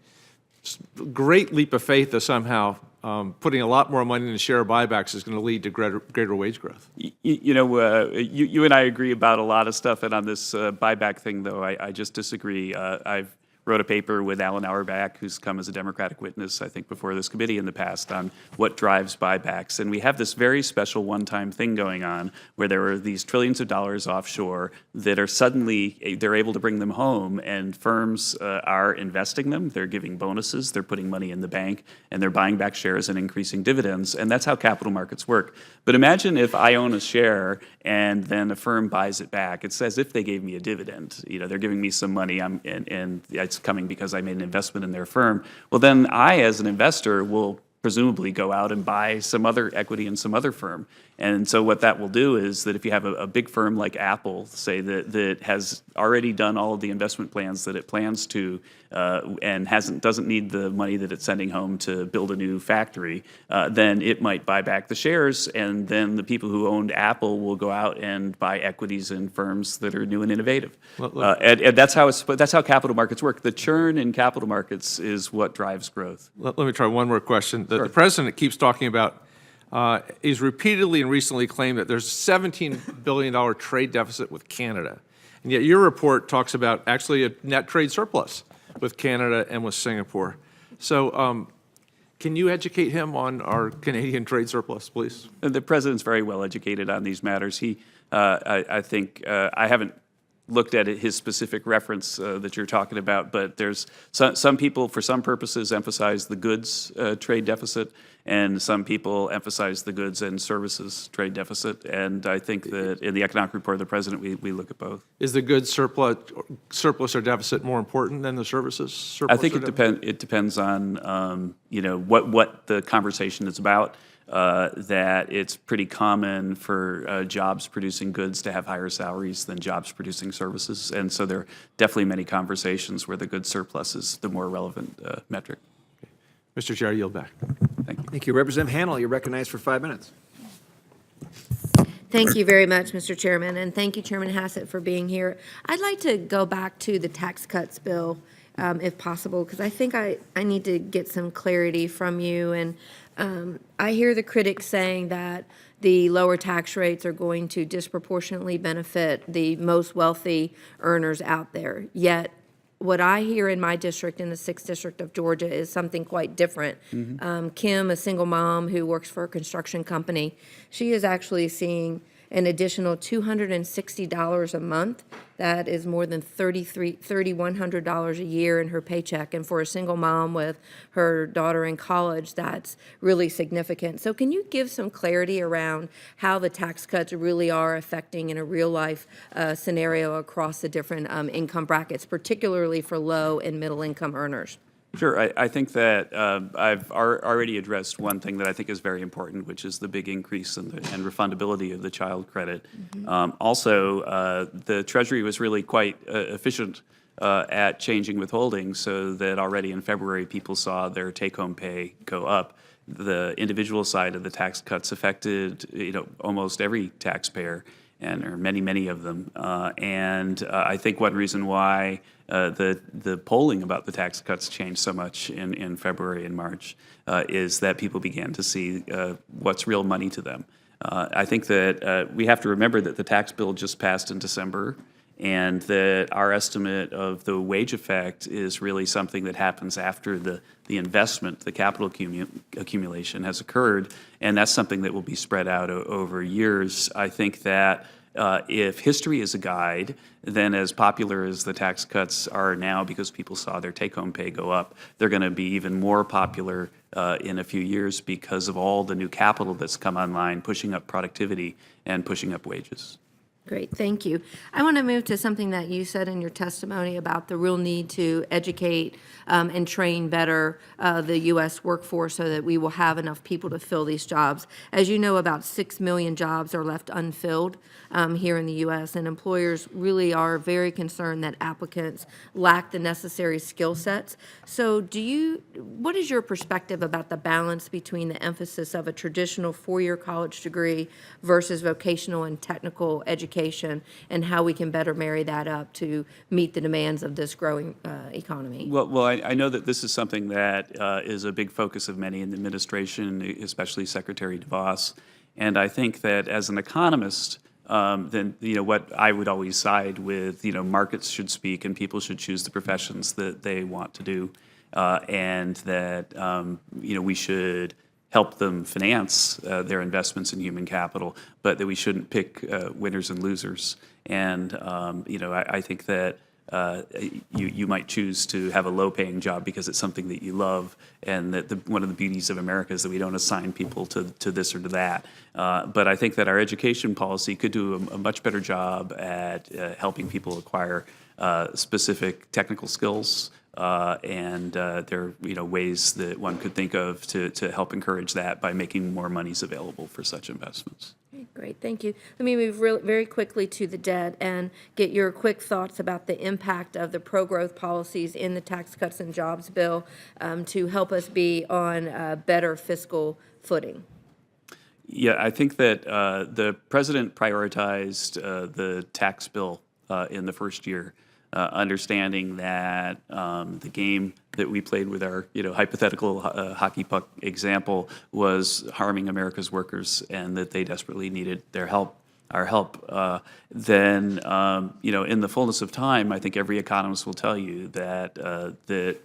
great leap of faith that somehow putting a lot more money into share buybacks is going to lead to greater wage growth. You and I agree about a lot of stuff, and on this buyback thing, though, I just disagree. I've wrote a paper with Alan Auerbach, who's come as a Democratic witness, I think, before this committee in the past, on what drives buybacks. And we have this very special one-time thing going on where there are these trillions of dollars offshore that are suddenly, they're able to bring them home, and firms are investing them. They're giving bonuses, they're putting money in the bank, and they're buying back shares and increasing dividends. And that's how capital markets work. But imagine if I own a share and then a firm buys it back. It's as if they gave me a dividend. They're giving me some money, and it's coming because I made an investment in their firm. Well, then I, as an investor, will presumably go out and buy some other equity in some other firm. And so what that will do is that if you have a big firm like Apple, say, that has already done all of the investment plans that it plans to, and doesn't need the money that it's sending home to build a new factory, then it might buy back the shares, and then the people who owned Apple will go out and buy equities in firms that are new and innovative. And that's how capital markets work. The churn in capital markets is what drives growth. Let me try one more question. Sure. The president keeps talking about, he's repeatedly and recently claimed that there's a $17 billion trade deficit with Canada. And yet your report talks about actually a net trade surplus with Canada and with Singapore. So can you educate him on our Canadian trade surplus, please? The president's very well educated on these matters. I think, I haven't looked at his specific reference that you're talking about, but there's some people, for some purposes, emphasize the goods trade deficit, and some people emphasize the goods and services trade deficit. And I think that in the economic report of the president, we look at both. Is the goods surplus or deficit more important than the services surplus? I think it depends on what the conversation is about. that it's pretty common for jobs producing goods to have higher salaries than jobs producing services. And so there are definitely many conversations where the goods surplus is the more relevant metric. Mr. Chair, I yield back. Thank you. Thank you. Representative Handel, you're recognized for 5 minutes. Thank you very much, Mr. Chairman, and thank you, Chairman Hassett, for being here. I'd like to go back to the tax cuts bill, if possible, because I think I need to get some clarity from you. And I hear the critics saying that the lower tax rates are going to disproportionately benefit the most wealthy earners out there. Yet, what I hear in my district, in the 6th District of Georgia, is something quite different. Kim, a single mom who works for a construction company, she is actually seeing an additional $260 a month. That is more than $3,100 a year in her paycheck. And for a single mom with her daughter in college, that's really significant. So can you give some clarity around how the tax cuts really are affecting in a real life scenario across the different income brackets, particularly for low and middle income earners? Sure. I think that I've already addressed one thing that I think is very important, which is the big increase in and refundability of the child credit. Also, the Treasury was really quite efficient at changing withholding, so that already in February people saw their take-home pay go up. The individual side of the tax cuts affected almost every taxpayer, or many of them. And I think one reason why the polling about the tax cuts changed so much in February and March is that people began to see what's real money to them. I think that we have to remember that the tax bill just passed in December, and that our estimate of the wage effect is really something that happens after the investment, the capital accumulation has occurred, and that's something that will be spread out over years. I think that if history is a guide, then as popular as the tax cuts are now because people saw their take-home pay go up, they're going to be even more popular in a few years because of all the new capital that's come online, pushing up productivity and pushing up wages. Great, thank you. I want to move to something that you said in your testimony about the real need to educate and train better the U.S. workforce so that we will have enough people to fill these jobs. As you know, about 6 million jobs are left unfilled here in the U.S., and employers really are very concerned that applicants lack the necessary skill sets. So what is your perspective about the balance between the emphasis of a traditional four-year college degree versus vocational and technical education, and how we can better marry that up to meet the demands of this growing economy? Well, I know that this is something that is a big focus of many in the administration, especially Secretary DeVos. And I think that as an economist, then what I would always side with, markets should speak and people should choose the professions that they want to do, and that we should help them finance their investments in human capital, but that we shouldn't pick winners and losers. And I think that you might choose to have a low-paying job because it's something that you love, and that one of the beauties of America is that we don't assign people to this or to that. But I think that our education policy could do a much better job at helping people acquire specific technical skills. And there are ways that one could think of to help encourage that by making more monies available for such investments. Okay, great, thank you. Let me move very quickly to the debt and get your quick thoughts about the impact of the pro-growth policies in the Tax Cuts and Jobs bill to help us be on a better fiscal footing. Yeah, I think that the president prioritized the tax bill in the first year. Understanding that the game that we played with our hypothetical hockey puck example was harming America's workers, and that they desperately needed our help. Then in the fullness of time, I think every economist will tell you that the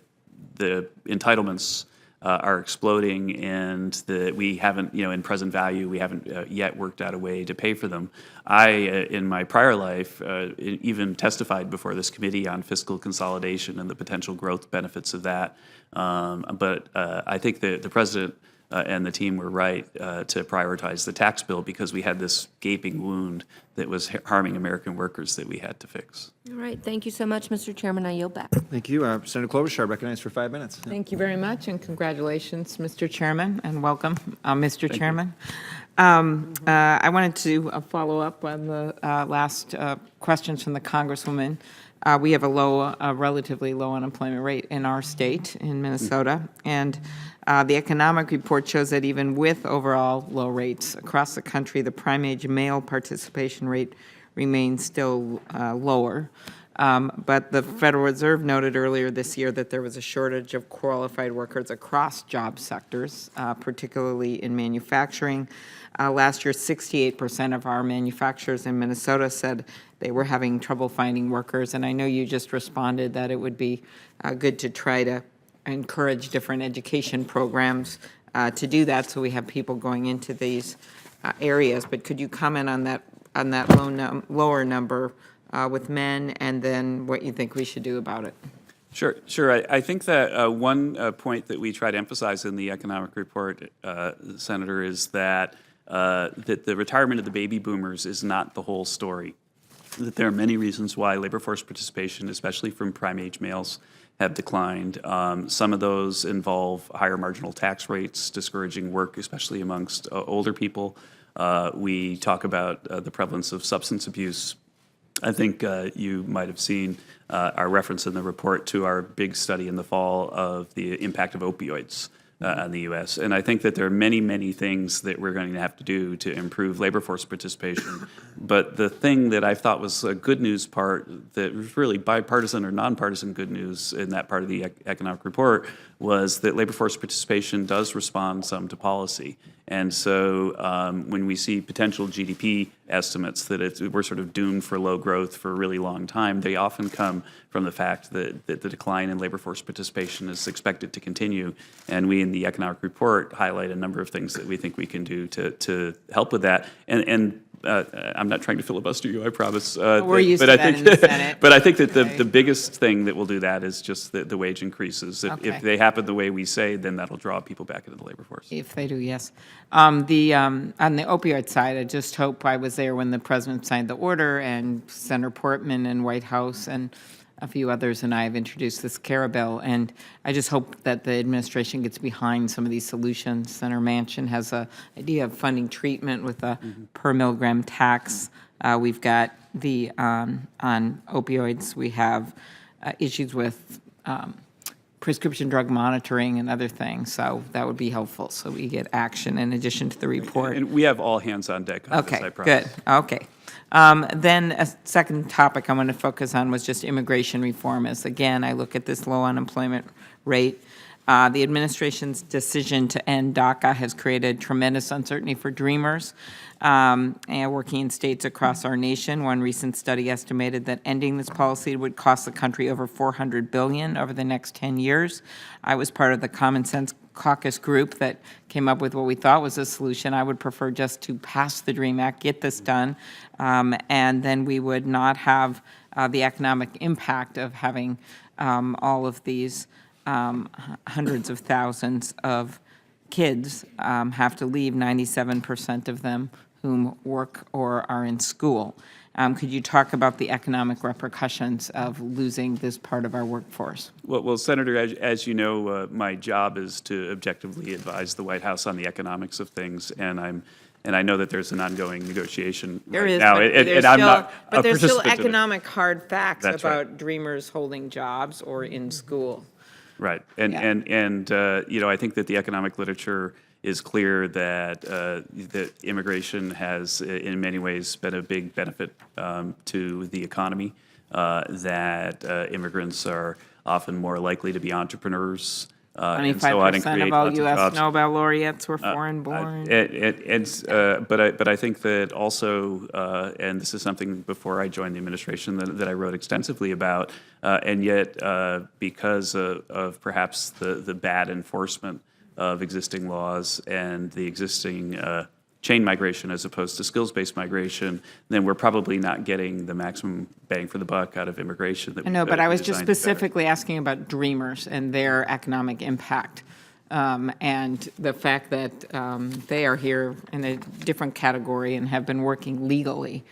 entitlements are exploding, and that we haven't, in present value, we haven't yet worked out a way to pay for them. I, in my prior life, even testified before this committee on fiscal consolidation and the potential growth benefits of that. But I think that the president and the team were right to prioritize the tax bill because we had this gaping wound that was harming American workers that we had to fix. All right, thank you so much, Mr. Chairman. I yield back. Thank you. Senator Klobuchar, recognized for 5 minutes. Thank you very much, and congratulations, Mr. Chairman, and welcome, Mr. Chairman. I wanted to follow up on the last questions from the Congresswoman. We have a relatively low unemployment rate in our state, in Minnesota, and the economic report shows that even with overall low rates across the country, the prime age male participation rate remains still lower. But the Federal Reserve noted earlier this year that there was a shortage of qualified workers across job sectors, particularly in manufacturing. Last year, 68% of our manufacturers in Minnesota said they were having trouble finding workers. And I know you just responded that it would be good to try to encourage different education programs to do that, so we have people going into these areas. But could you comment on that lower number with men, and then what you think we should do about it? Sure. I think that one point that we try to emphasize in the economic report, Senator, is that the retirement of the baby boomers is not the whole story. That there are many reasons why labor force participation, especially from prime age males, have declined. Some of those involve higher marginal tax rates, discouraging work, especially amongst older people. We talk about the prevalence of substance abuse. I think you might have seen our reference in the report to our big study in the fall of the impact of opioids on the U.S. And I think that there are many, many things that we're going to have to do to improve labor force participation. But the thing that I thought was a good news part, that was really bipartisan or nonpartisan good news in that part of the economic report, was that labor force participation does respond some to policy. And so when we see potential GDP estimates that we're sort of doomed for low growth for a really long time, they often come from the fact that the decline in labor force participation is expected to continue. And we in the economic report highlight a number of things that we think we can do to help with that. And I'm not trying to filibuster you, I promise. We're used to that in the Senate. But I think that Okay. the biggest thing that will do that is just the wage increases. Okay. If they happen the way we say, then that'll draw people back into the labor force. If they do, yes. On the opioid side, I just hope I was there when the president signed the order, and Senator Portman and White House and a few others and I have introduced this CARA bill, and I just hope that the administration gets behind some of these solutions. Senator Manchin has an idea of funding treatment with a per milligram tax. We've got the, on opioids, we have issues with prescription drug monitoring and other things, so that would be helpful, so we get action in addition to the report. And we have all hands on deck on this, Okay, I promise. good, okay. Then a second topic I want to focus on was just immigration reform. As again, I look at this low unemployment rate. The administration's decision to end DACA has created tremendous uncertainty for dreamers and working in states across our nation. One recent study estimated that ending this policy would cost the country over $400 billion over the next 10 years. I was part of the Common Sense Caucus group that came up with what we thought was a solution. I would prefer just to pass the DREAM Act, get this done, and then we would not have the economic impact of having all of these hundreds of thousands of kids have to leave, 97% of them whom work or are in school. Could you talk about the economic repercussions of losing this part of our workforce? Well, Senator, as you know, my job is to objectively advise the White House on the economics of things, and I know that there's an ongoing negotiation There right is, now, but and there's I'm still, not but a there's still participant in it. economic hard facts That's right. about dreamers holding jobs or in school. Right, and you know, I think that the economic literature is clear that that immigration has, in many ways, been a big benefit to the economy. That immigrants are often more likely to be entrepreneurs. And so on, and 25% create of all lots U.S. jobs. Nobel laureates were foreign-born. But I think that also, and this is something before I joined the administration that I wrote extensively about, and yet because of perhaps the bad enforcement of existing laws and the existing chain migration as opposed to skills-based migration, then we're probably not getting the maximum bang for the buck out of immigration. That I know, but I was just designed better. specifically asking about dreamers and their economic impact and the fact that they are here in a different category and have been working legally.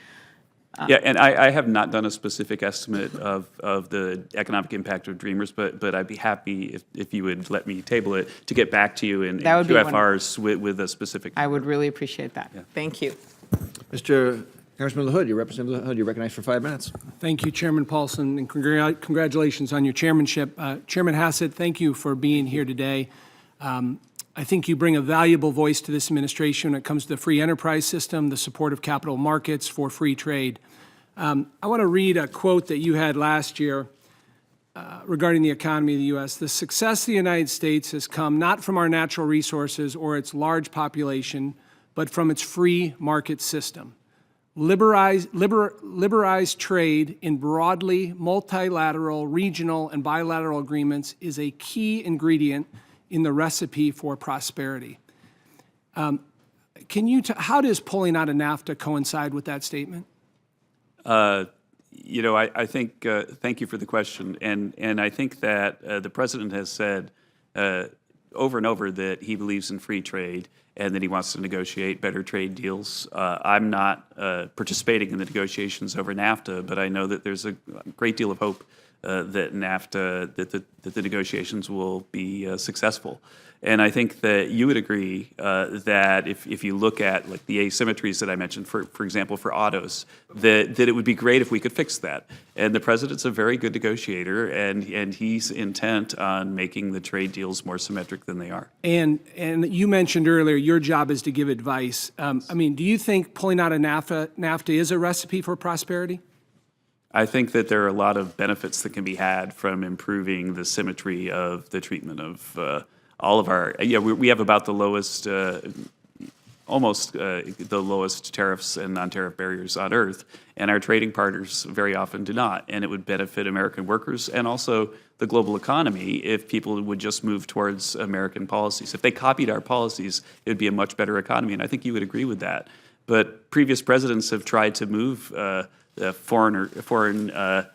Yeah, and I have not done a specific estimate of the economic impact of Dreamers, but I'd be happy if you would let me table it to get back to you in That would be QFRs with a specific. I would really appreciate that. Thank you. Mr. Congressman LaHood, you Representative LaHood, you're recognized for 5 minutes. Thank you, Chairman Paulson, and congratulations on your chairmanship. Chairman Hassett, thank you for being here today. I think you bring a valuable voice to this administration when it comes to the free enterprise system, the support of capital markets for free trade. I want to read a quote that you had last year regarding the economy of the U.S. The success of the United States has come not from our natural resources or its large population, but from its free market system. Liberalized trade in broadly multilateral, regional, and bilateral agreements is a key ingredient in the recipe for prosperity. How does pulling out of NAFTA coincide with that statement? You know, I think, thank you for the question. And I think that the president has said over and over that he believes in free trade and that he wants to negotiate better trade deals. I'm not participating in the negotiations over NAFTA, but I know that there's a great deal of hope that NAFTA, that the negotiations will be successful. And I think that you would agree that if you look at like the asymmetries that I mentioned, for example, for autos, that it would be great if we could fix that. And the president's a very good negotiator, and he's intent on making the trade deals more symmetric than they are. And you mentioned earlier your job is to give advice. I mean, do you think pulling out of NAFTA is a recipe for prosperity? I think that there are a lot of benefits that can be had from improving the symmetry of the treatment of all of our, we have about the lowest, almost the lowest tariffs and non-tariff barriers on earth, and our trading partners very often do not. And it would benefit American workers and also the global economy if people would just move towards American policies. If they copied our policies, it would be a much better economy, and I think you would agree with that. But previous presidents have tried to move foreign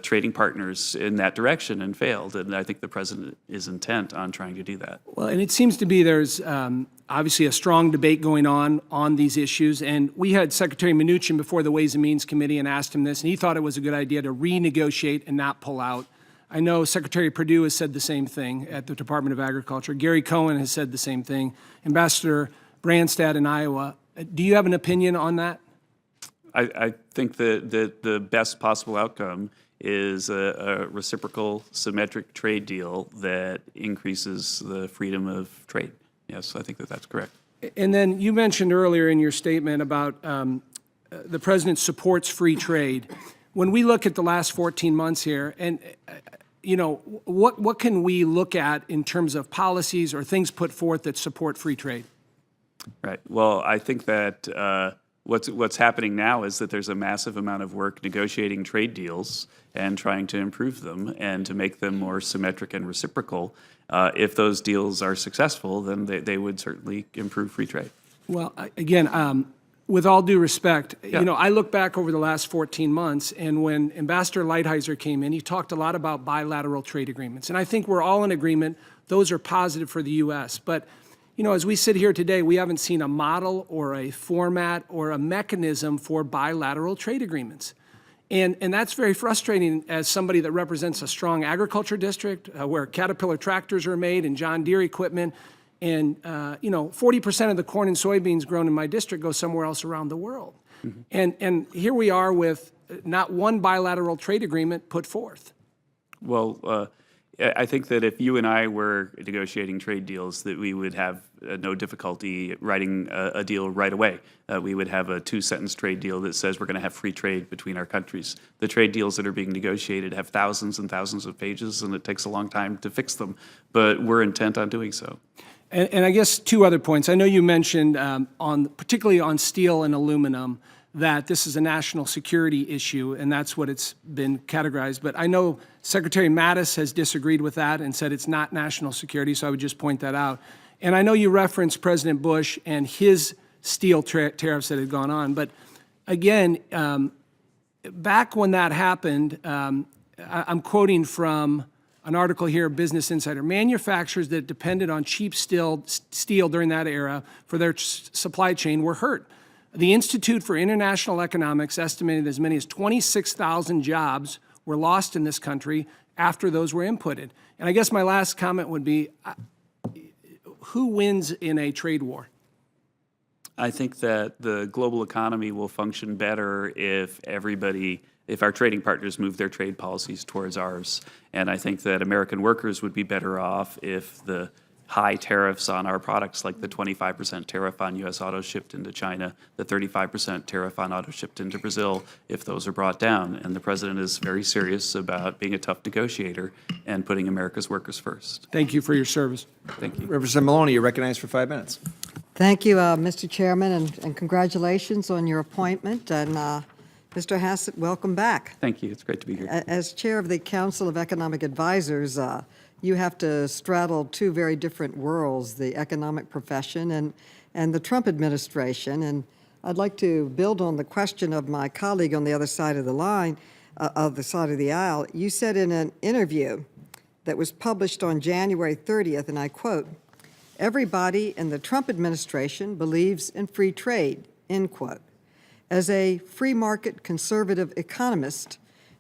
trading partners in that direction and failed, and I think the president is intent on trying to do that. Well, and it seems to be there's obviously a strong debate going on these issues, and we had Secretary Mnuchin before the Ways and Means Committee and asked him this, and he thought it was a good idea to renegotiate and not pull out. I know Secretary Perdue has said the same thing at the Department of Agriculture. Gary Cohen has said the same thing. Ambassador Branstad in Iowa. Do you have an opinion on that? I think that the best possible outcome is a reciprocal, symmetric trade deal that increases the freedom of trade. Yes, I think that that's correct. And then you mentioned earlier in your statement about the president supports free trade. When we look at the last 14 months here, and you know, what can we look at in terms of policies or things put forth that support free trade? Right. Well, I think that what's happening now is that there's a massive amount of work negotiating trade deals and trying to improve them and to make them more symmetric and reciprocal. If those deals are successful, then they would certainly improve free trade. Well, again, with all due respect, you know, I look back over the last 14 months, and when Ambassador Lighthizer came in, he talked a lot about bilateral trade agreements. And I think we're all in agreement those are positive for the U.S. But, you know, as we sit here today, we haven't seen a model or a format or a mechanism for bilateral trade agreements. And that's very frustrating as somebody that represents a strong agriculture district where Caterpillar tractors are made and John Deere equipment. And, you know, 40% of the corn and soybeans grown in my district go somewhere else around the world. Mm-hmm. And here we are with not one bilateral trade agreement put forth. Well, I think that if you and I were negotiating trade deals, that we would have no difficulty writing a deal right away. We would have a 2-sentence trade deal that says we're going to have free trade between our countries. The trade deals that are being negotiated have thousands and thousands of pages, and it takes a long time to fix them. But we're intent on doing so. And I guess 2 other points. I know you mentioned, particularly on steel and aluminum, that this is a national security issue, and that's what it's been categorized. But I know Secretary Mattis has disagreed with that and said it's not national security, so I would just point that out. And I know you referenced President Bush and his steel tariffs that had gone on. But again, back when that happened, I'm quoting from an article here, Business Insider. Manufacturers that depended on cheap steel during that era for their supply chain were hurt. The Institute for International Economics estimated as many as 26,000 jobs were lost in this country after those were inputted. And I guess my last comment would be, who wins in a trade war? I think that the global economy will function better if our trading partners move their trade policies towards ours. And I think that American workers would be better off if the high tariffs on our products, like the 25% tariff on U.S. autos shipped into China, the 35% tariff on autos shipped into Brazil, if those are brought down. And the president is very serious about being a tough negotiator and putting America's workers first. Thank you for your service. Thank you. Representative Maloney, you're recognized for 5 minutes. Thank you, Mr. Chairman, and congratulations on your appointment. And Mr. Hassett, welcome back. Thank you. It's great to be here. As chair of the Council of Economic Advisors, you have to straddle two very different worlds, the economic profession and the Trump administration. And I'd like to build on the question of my colleague on the other side of the line, of the side of the aisle. You said in an interview that was published on January 30th, and I quote, "Everybody in the Trump administration believes in free trade," end quote. As a free market conservative economist,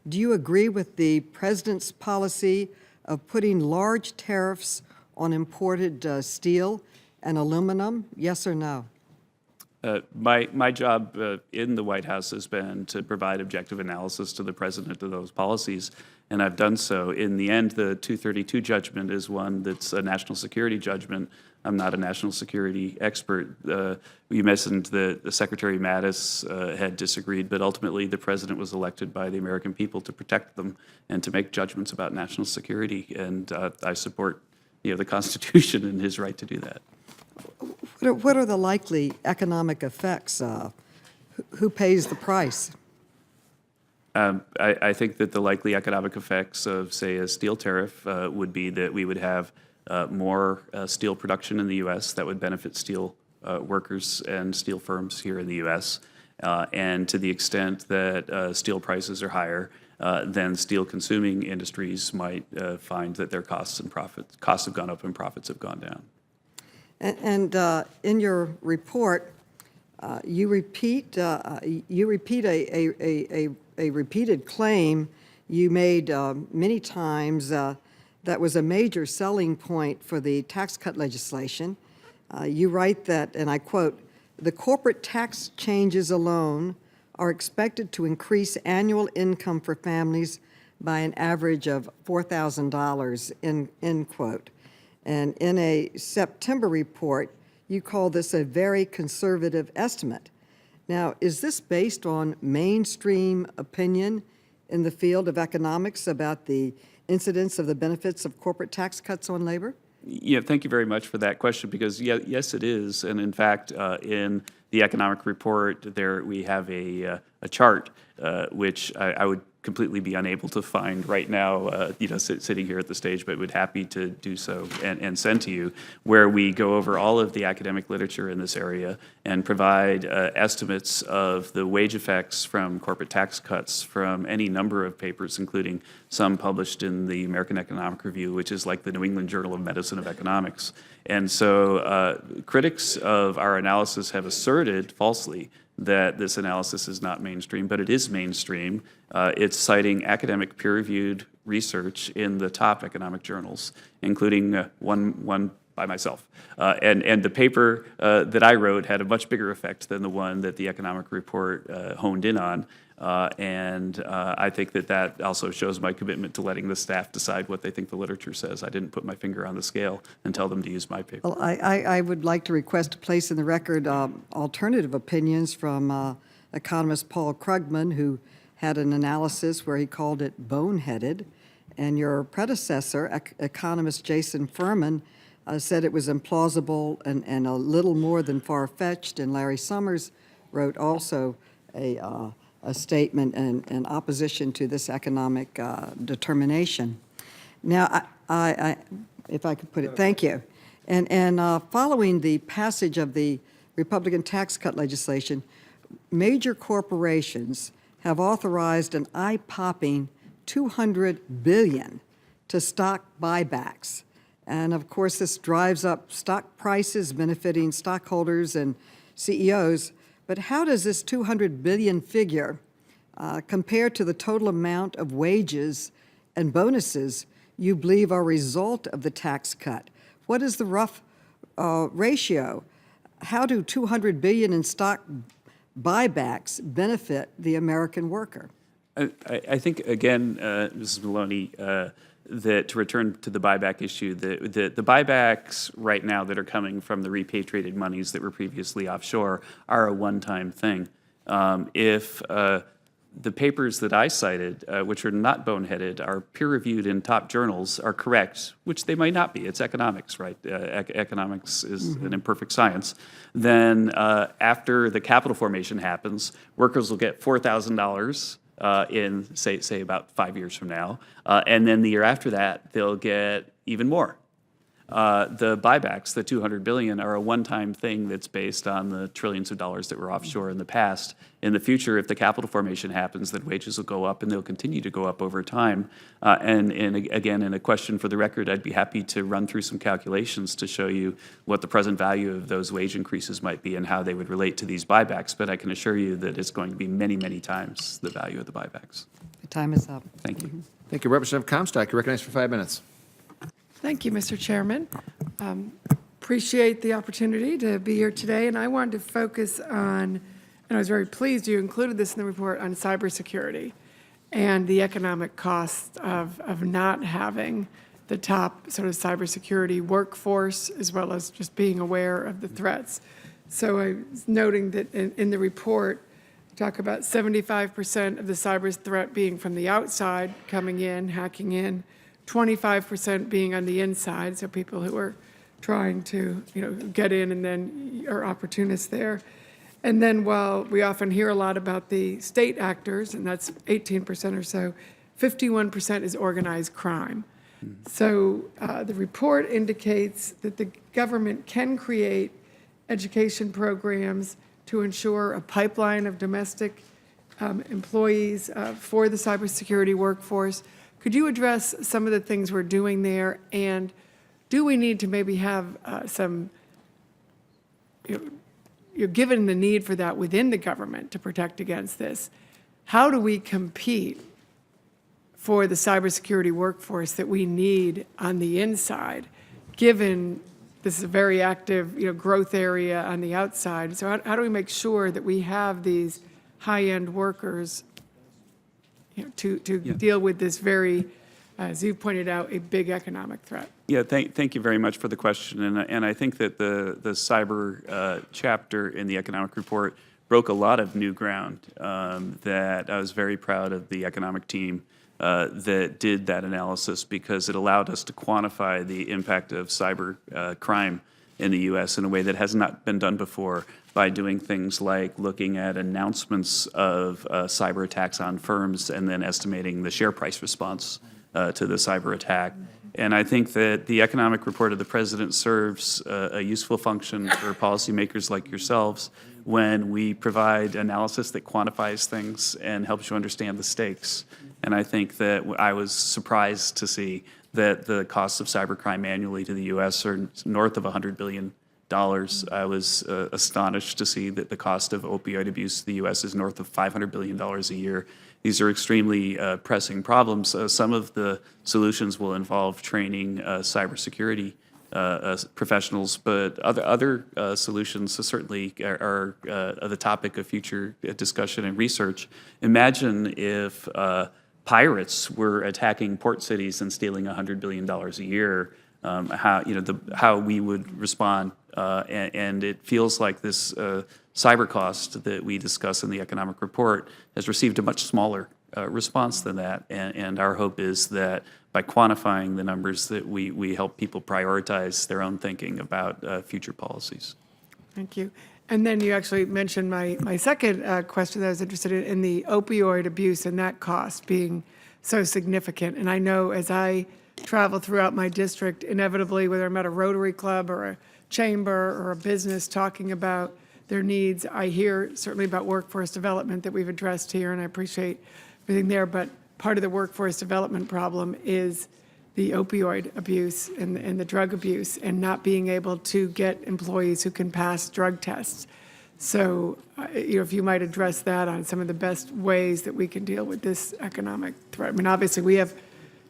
do you agree with the president's policy of putting large tariffs on imported steel and aluminum? Yes or no? My job in the White House has been to provide objective analysis to the president of those policies, and I've done so. In the end, the 232 judgment is one that's a national security judgment. I'm not a national security expert. You mentioned that Secretary Mattis had disagreed, but ultimately the president was elected by the American people to protect them and to make judgments about national security, and I support the Constitution and his right to do that. What are the likely economic effects? Who pays the price? I think that the likely economic effects of, say, a steel tariff would be that we would have more steel production in the U.S. that would benefit steel workers and steel firms here in the U.S. And to the extent that steel prices are higher, then steel-consuming industries might find that their costs have gone up and profits have gone down. And in your report, you repeat a repeated claim you made many times that was a major selling point for the tax cut legislation. You write that, and I quote, "The corporate tax changes alone are expected to increase annual income for families by an average of $4,000, end quote. And in a September report, you call this a very conservative estimate. Now, is this based on mainstream opinion in the field of economics about the incidence of the benefits of corporate tax cuts on labor? Yeah, thank you very much for that question, because yes, it is. And in fact, in the economic report, there we have a chart which I would completely be unable to find right now, sitting here at the stage, but would happy to do so and send to you, where we go over all of the academic literature in this area and provide estimates of the wage effects from corporate tax cuts from any number of papers, including some published in the American Economic Review, which is like the New England Journal of Medicine of Economics. And so critics of our analysis have asserted falsely that this analysis is not mainstream, but it is mainstream. It's citing academic peer-reviewed research in the top economic journals, including one by myself. And the paper that I wrote had a much bigger effect than the one that the economic report honed in on. And I think that also shows my commitment to letting the staff decide what they think the literature says. I didn't put my finger on the scale and tell them to use my paper. Well, I would like to request to place in the record alternative opinions from economist Paul Krugman, who had an analysis where he called it boneheaded, and your predecessor, economist Jason Furman, said it was implausible and a little more than far-fetched, and Larry Summers wrote also a statement in opposition to this economic determination. Now, I if I could put it, thank you. And following the passage of the Republican tax cut legislation, major corporations have authorized an eye-popping $200 billion to stock buybacks. And of course, this drives up stock prices, benefiting stockholders and CEOs. But how does this $200 billion figure compare to the total amount of wages and bonuses you believe are a result of the tax cut? What is the rough ratio? How do $200 billion in stock buybacks benefit the American worker? I think, again, Mrs. Maloney, that to return to the buyback issue, the buybacks right now that are coming from the repatriated monies that were previously offshore are a one-time thing. If the papers that I cited, which are not boneheaded, are peer-reviewed in top journals, are correct, which they might not be. It's economics, right? Economics is an imperfect science. Then after the capital formation happens, workers will get $4,000 in, say about 5 years from now. And then the year after that, they'll get even more. The buybacks, the $200 billion, are a one-time thing that's based on the trillions of dollars that were offshore in the past. In the future, if the capital formation happens, then wages will go up, and they'll continue to go up over time. And again, in a question for the record, I'd be happy to run through some calculations to show you what the present value of those wage increases might be and how they would relate to these buybacks. But I can assure you that it's going to be many, many times the value of the buybacks. The time is up. Thank you. Thank you. Representative Comstock, you're recognized for 5 minutes. Thank you, Mr. Chairman. Appreciate the opportunity to be here today, and I wanted to focus on, and I was very pleased you included this in the report, on cybersecurity and the economic cost of not having the top sort of cybersecurity workforce, as well as just being aware of the threats. So I was noting that in the report, talk about 75% of the cyber threat being from the outside, coming in, hacking in, 25% being on the inside, so people who are trying to, get in and then are opportunists there. And then while we often hear a lot about the state actors, and that's 18% or so, 51% is organized crime. So the report indicates that the government can create education programs to ensure a pipeline of domestic employees for the cybersecurity workforce. Could you address some of the things we're doing there, and do we need to maybe have some, given the need for that within the government to protect against this, how do we compete for the cybersecurity workforce that we need on the inside, given this is a very active, growth area on the outside? So how do we make sure that we have these high-end workers to deal with this very, as you pointed out, a big economic threat? Yeah, thank you very much for the question. And I think that the cyber chapter in the economic report broke a lot of new ground that I was very proud of the economic team that did that analysis, because it allowed us to quantify the impact of cyber crime in the U.S. in a way that has not been done before, by doing things like looking at announcements of cyber attacks on firms and then estimating the share price response to the cyber attack. And I think that the economic report of the president serves a useful function for policymakers like yourselves when we provide analysis that quantifies things and helps you understand the stakes. And I think that I was surprised to see that the costs of cybercrime annually to the U.S. are north of $100 billion. I was astonished to see that the cost of opioid abuse to the U.S. is north of $500 billion a year. These are extremely pressing problems. Some of the solutions will involve training cybersecurity professionals, but other solutions certainly are the topic of future discussion and research. Imagine if pirates were attacking port cities and stealing $100 billion a year. How we would respond, and it feels like this cyber cost that we discuss in the economic report has received a much smaller response than that, and our hope is that by quantifying the numbers that we help people prioritize their own thinking about future policies. Thank you. And then you actually mentioned my second question that I was interested in the opioid abuse and that cost being so significant. And I know as I travel throughout my district, inevitably, whether I'm at a Rotary Club or a chamber or a business talking about their needs, I hear certainly about workforce development that we've addressed here, and I appreciate everything there. But part of the workforce development problem is the opioid abuse and the drug abuse, and not being able to get employees who can pass drug tests. So, if you might address that on some of the best ways that we can deal with this economic threat. I mean, obviously, we have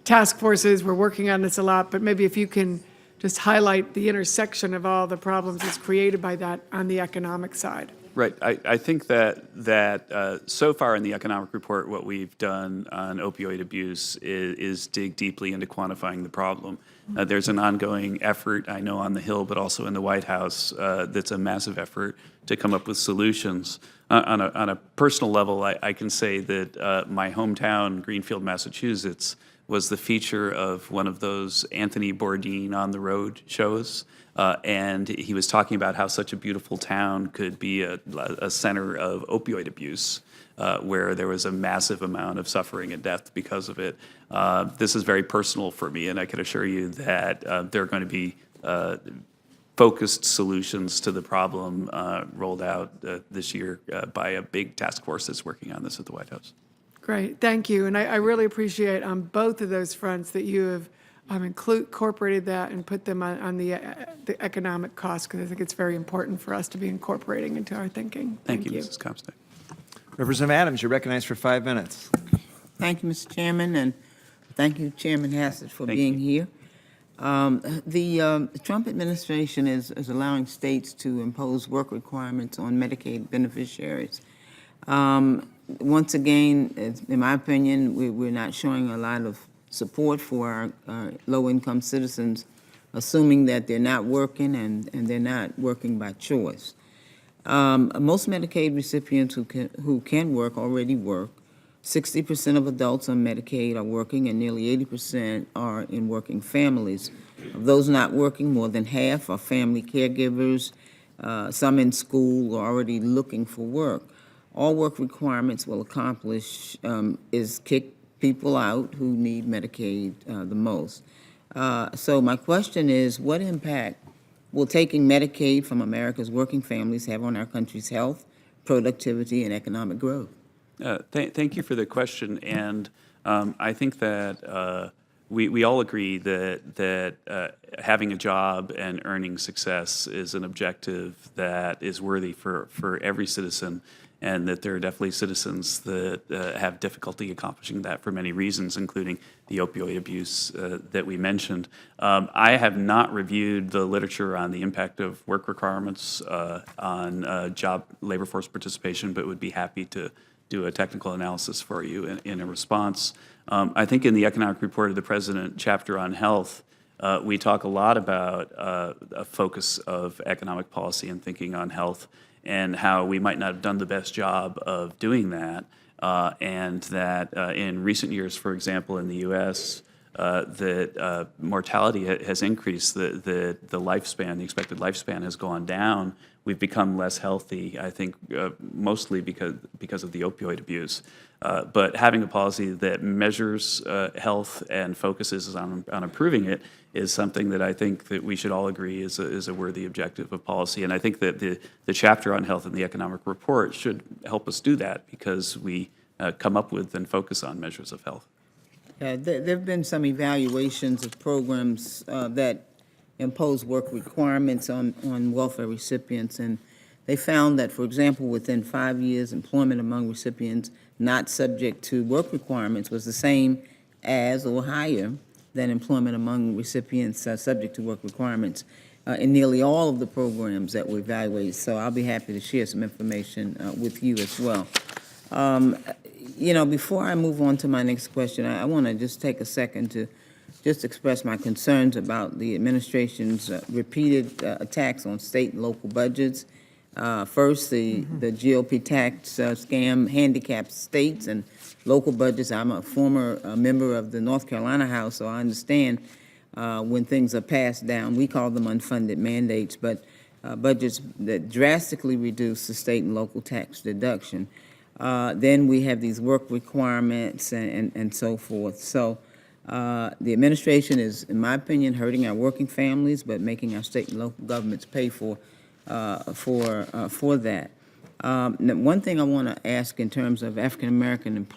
task forces, we're working on this a lot, but maybe if you can just highlight the intersection of all the problems that's created by that on the economic side. Right. I think that so far in the economic report, what we've done on opioid abuse is dig deeply into quantifying the problem. There's an ongoing effort, I know, on the Hill, but also in the White House, that's a massive effort to come up with solutions. On a personal level, I can say that my hometown, Greenfield, Massachusetts, was the feature of one of those Anthony Bourdain on the road shows. And he was talking about how such a beautiful town could be a center of opioid abuse, where there was a massive amount of suffering and death because of it. This is very personal for me, and I can assure you that there are going to be focused solutions to the problem rolled out this year by a big task force that's working on this at the White House. Great, thank you. And I really appreciate on both of those fronts that you have incorporated that and put them on the economic costs, because I think it's very important for us to be incorporating into our thinking. Thank you, Mrs. Comstock. Representative Adams, you're recognized for 5 minutes. Thank you, Mr. Chairman, and thank you, Chairman Hassett, for Thank being you. here. The Trump administration is allowing states to impose work requirements on Medicaid beneficiaries. Once again, in my opinion, we're not showing a lot of support for our low-income citizens, assuming that they're not working and they're not working by choice. Most Medicaid recipients who can work already work. 60% of adults on Medicaid are working, and nearly 80% are in working families. Of those not working, more than half are family caregivers, some in school or already looking for work. All work requirements will accomplish is kick people out who need Medicaid the most. So my question is, what impact will taking Medicaid from America's working families have on our country's health, productivity, and economic growth? Thank you for the question, and I think that we all agree that having a job and earning success is an objective that is worthy for every citizen, and that there are definitely citizens that have difficulty accomplishing that for many reasons, including the opioid abuse that we mentioned. I have not reviewed the literature on the impact of work requirements on job labor force participation, but would be happy to do a technical analysis for you in a response. I think in the economic report of the President chapter on health, we talk a lot about a focus of economic policy and thinking on health, and how we might not have done the best job of doing that, and that in recent years, for example, in the U.S., that mortality has increased, the lifespan, the expected lifespan has gone down. We've become less healthy, I think, mostly because of the opioid abuse. But having a policy that measures health and focuses on improving it is something that I think that we should all agree is a worthy objective of policy. And I think that the chapter on health in the economic report should help us do that, because we come up with and focus on measures of health. There have been some evaluations of programs that impose work requirements on welfare recipients, and they found that, for example, within 5 years, employment among recipients not subject to work requirements was the same as or higher than employment among recipients subject to work requirements in nearly all of the programs that were evaluated. So I'll be happy to share some information with you as well. You know, before I move on to my next question, I want to just take a second to just express my concerns about the administration's repeated attacks on state and local budgets. First, the GOP tax scam handicaps states and local budgets. I'm a former member of the North Carolina House, so I understand when things are passed down, we call them unfunded mandates, but budgets that drastically reduce the state and local tax deduction. Then we have these work requirements and so forth. So the administration is, in my opinion, hurting our working families, but making our state and local governments pay for that. One thing I want to ask in terms of African American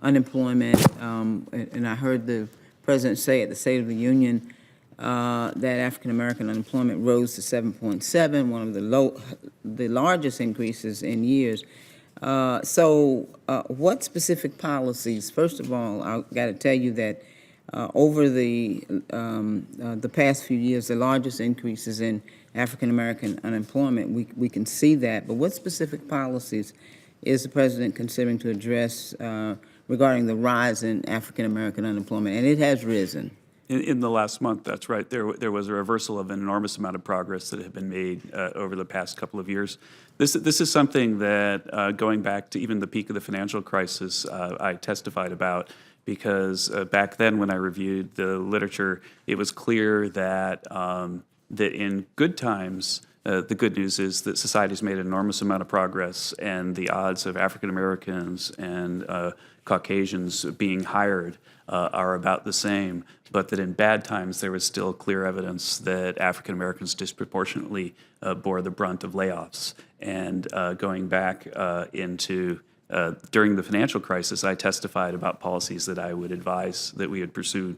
unemployment, and I heard the President say at the State of the Union that African-American unemployment rose to 7.7, one of the largest increases in years. So what specific policies, first of all, I've got to tell you that over the past few years, the largest increases in African-American unemployment, we can see that, but what specific policies is the President considering to address regarding the rise in African-American unemployment? And it has risen. In the last month, that's right. There was a reversal of an enormous amount of progress that had been made over the past couple of years. This is something that, going back to even the peak of the financial crisis, I testified about, because back then when I reviewed the literature, it was clear that that in good times, the good news is that society's made an enormous amount of progress, and the odds of African Americans and Caucasians being hired are about the same, but that in bad times there was still clear evidence that African Americans disproportionately bore the brunt of layoffs. And going back into during the financial crisis, I testified about policies that I would advise that we had pursued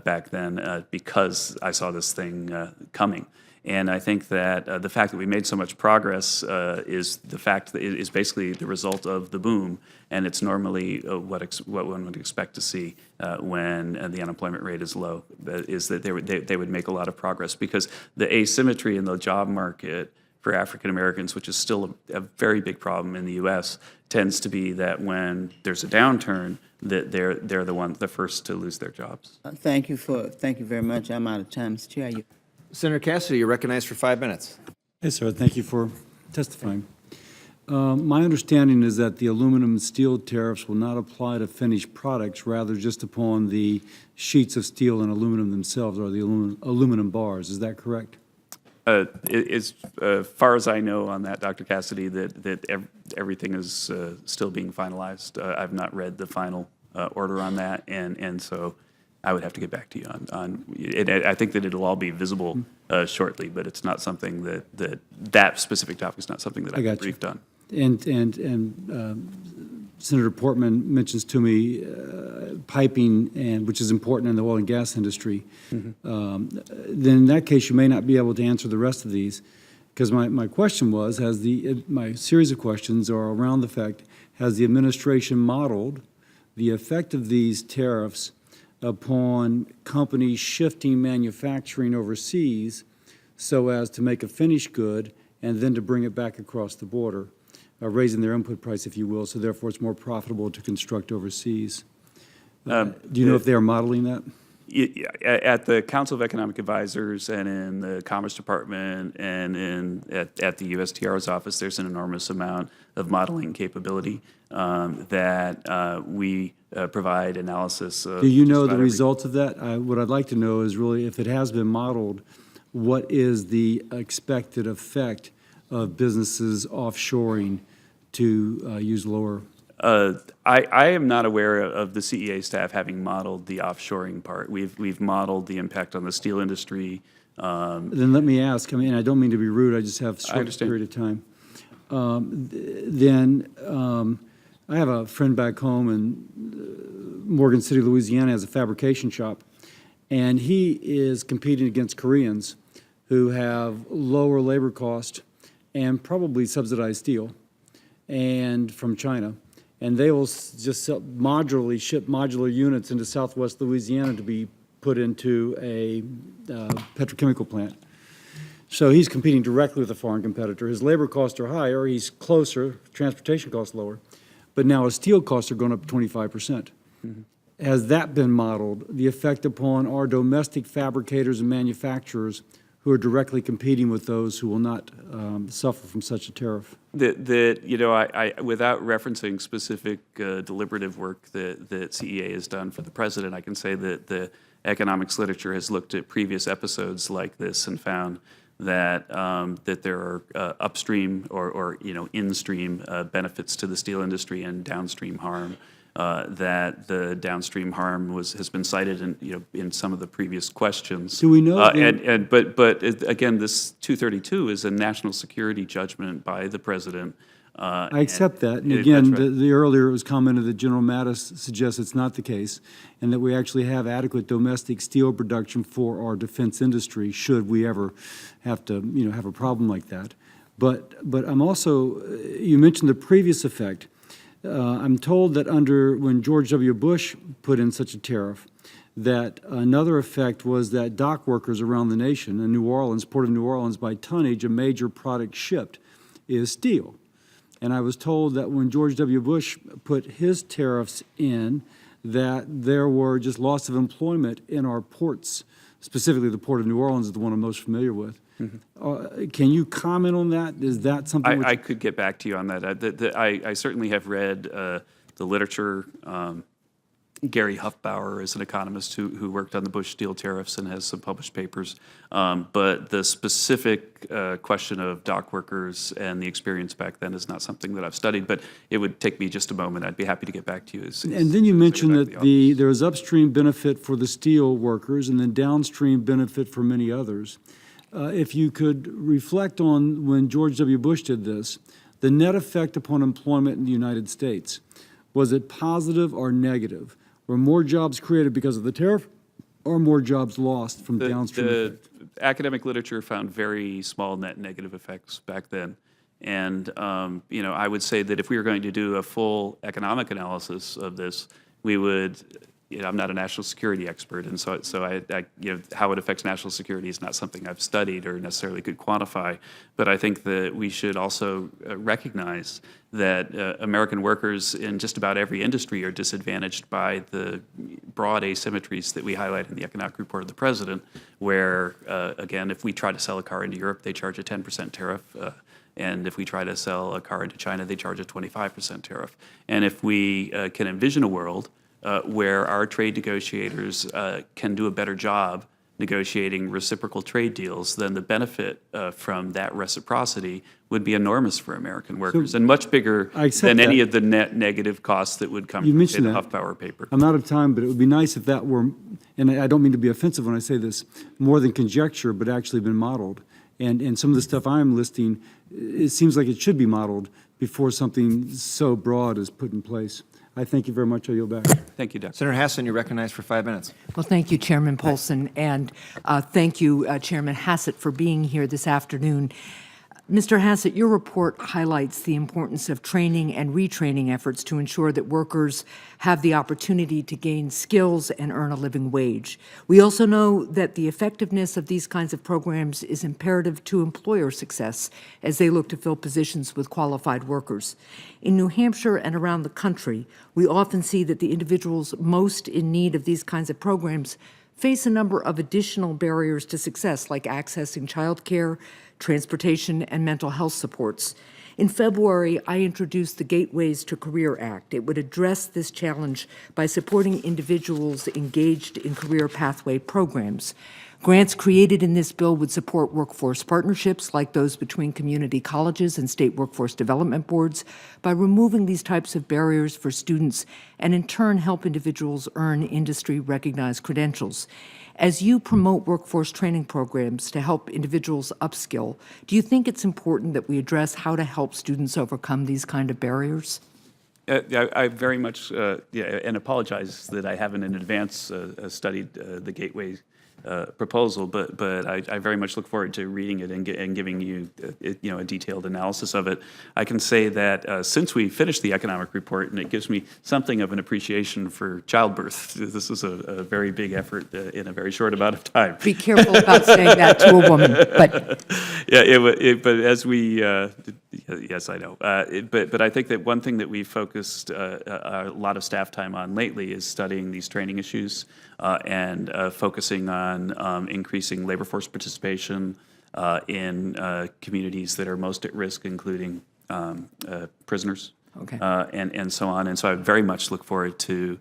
back then because I saw this thing coming. And I think that the fact that we made so much progress is the fact that it is basically the result of the boom, and it's normally what one would expect to see when the unemployment rate is low, is that they would make a lot of progress, because the asymmetry in the job market for African Americans, which is still a very big problem in the U.S., tends to be that when there's a downturn, that they're the first to lose their jobs. Thank you very much. I'm out of time. Mr. Chair, you. Senator Cassidy, you're recognized for 5 minutes. Yes, sir. Thank you for testifying. My understanding is that the aluminum and steel tariffs will not apply to finished products, rather just upon the sheets of steel and aluminum themselves, or the aluminum bars. Is that correct? As far as I know on that, Dr. Cassidy, that everything is still being finalized. I've not read the final order on that, and so I would have to get back to you on it. I think that it'll all be visible shortly, but it's not something that specific topic is not something that I've been briefed on. And Senator Portman mentions to me piping, and which is important in the oil and gas industry. Then in that case, you may not be able to answer the rest of these, because my question was, my series of questions are around the fact, has the administration modeled the effect of these tariffs upon companies shifting manufacturing overseas so as to make a finished good and then to bring it back across the border, raising their input price, if you will, so therefore it's more profitable to construct overseas. Do you know if they are modeling that? At the Council of Economic Advisors and in the Commerce Department and at the USTR's office, there's an enormous amount of modeling capability that we provide analysis of. Do you know the result of that? What I'd like to know is really, if it has been modeled, what is the expected effect of businesses offshoring to use lower? I am not aware of the CEA staff having modeled the offshoring part. We've modeled the impact on the steel industry. Then let me ask, I don't mean to be rude, I just have a short period of time. I have a friend back home in Morgan City, Louisiana, has a fabrication shop, and he is competing against Koreans who have lower labor cost and probably subsidized steel and from China. And they will just ship modular units into Southwest Louisiana to be put into a petrochemical plant. So he's competing directly with a foreign competitor. His labor costs are higher, he's closer, transportation costs lower, but now his steel costs are going up 25%. Has that been modeled, the effect upon our domestic fabricators and manufacturers who are directly competing with those who will not suffer from such a tariff? I without referencing specific deliberative work that CEA has done for the president, I can say that the economics literature has looked at previous episodes like this and found that that there are upstream or in-stream benefits to the steel industry and downstream harm. that the downstream harm has been cited in some of the previous questions. Do we know Again, this 232 is a national security judgment by the president. I accept that. And That's again, right. the earlier it was commented that General Mattis suggests it's not the case, and that we actually have adequate domestic steel production for our defense industry, should we ever have to, have a problem like that. But I'm also, you mentioned the previous effect. I'm told that when George W. Bush put in such a tariff, that another effect was that dock workers around the nation, in New Orleans, Port of New Orleans, by tonnage, a major product shipped is steel. And I was told that when George W. Bush put his tariffs in, that there were just loss of employment in our ports, specifically the Port of New Orleans is the one I'm most familiar with. Can you comment on that? Is that something? I could get back to you on that. I certainly have read the literature. Gary Huffbauer is an economist who worked on the Bush steel tariffs and has some published papers. But the specific question of dock workers and the experience back then is not something that I've studied, but it would take me just a moment. I'd be happy to get back to you. And then you mentioned that there was upstream benefit for the steel workers and then downstream benefit for many others. If you could reflect on when George W. Bush did this, the net effect upon employment in the United States, was it positive or negative? Were more jobs created because of the tariff or more jobs lost from downstream effect? The academic literature found very small net negative effects back then. And, I would say that if we were going to do a full economic analysis of this, we would, I'm not a national security expert, and so how it affects national security is not something I've studied or necessarily could quantify. But I think that we should also recognize that American workers in just about every industry are disadvantaged by the broad asymmetries that we highlight in the economic report of the president, where, again, if we try to sell a car into Europe, they charge a 10% tariff. And if we try to sell a car into China, they charge a 25% tariff. And if we can envision a world where our trade negotiators can do a better job negotiating reciprocal trade deals, then the benefit from that reciprocity would be enormous for American workers and much bigger than any of the net negative costs that would come from, say, the Huffbauer paper. I'm out of time, but it would be nice if that were, and I don't mean to be offensive when I say this, more than conjecture, but actually been modeled. And some of the stuff I'm listing, it seems like it should be modeled before something so broad is put in place. I thank you very much. I yield back. Thank you, Dr. Senator Hassett, you're recognized for 5 minutes. Well, thank you, Chairman Polson, and thank you, Chairman Hassett, for being here this afternoon. Mr. Hassett, your report highlights the importance of training and retraining efforts to ensure that workers have the opportunity to gain skills and earn a living wage. We also know that the effectiveness of these kinds of programs is imperative to employer success as they look to fill positions with qualified workers. In New Hampshire and around the country, we often see that the individuals most in need of these kinds of programs face a number of additional barriers to success, like accessing child care, transportation, and mental health supports. In February, I introduced the Gateways to Career Act. It would address this challenge by supporting individuals engaged in career pathway programs. Grants created in this bill would support workforce partnerships like those between community colleges and state workforce development boards by removing these types of barriers for students and in turn help individuals earn industry-recognized credentials. As you promote workforce training programs to help individuals upskill, do you think it's important that we address how to help students overcome these kind of barriers? I very much, and apologize that I haven't in advance studied the Gateway proposal, but I very much look forward to reading it and giving you, a detailed analysis of it. I can say that since we finished the economic report, and it gives me something of an appreciation for childbirth. This is a very big effort in a very short amount of time. Be careful about saying that to a woman, but yeah, but as we, yes, I know. But I think that one thing that we've focused a lot of staff time on lately is studying these training issues and focusing on increasing labor force participation in communities that are most at risk, including prisoners, Okay. and so on. And so I very much look forward to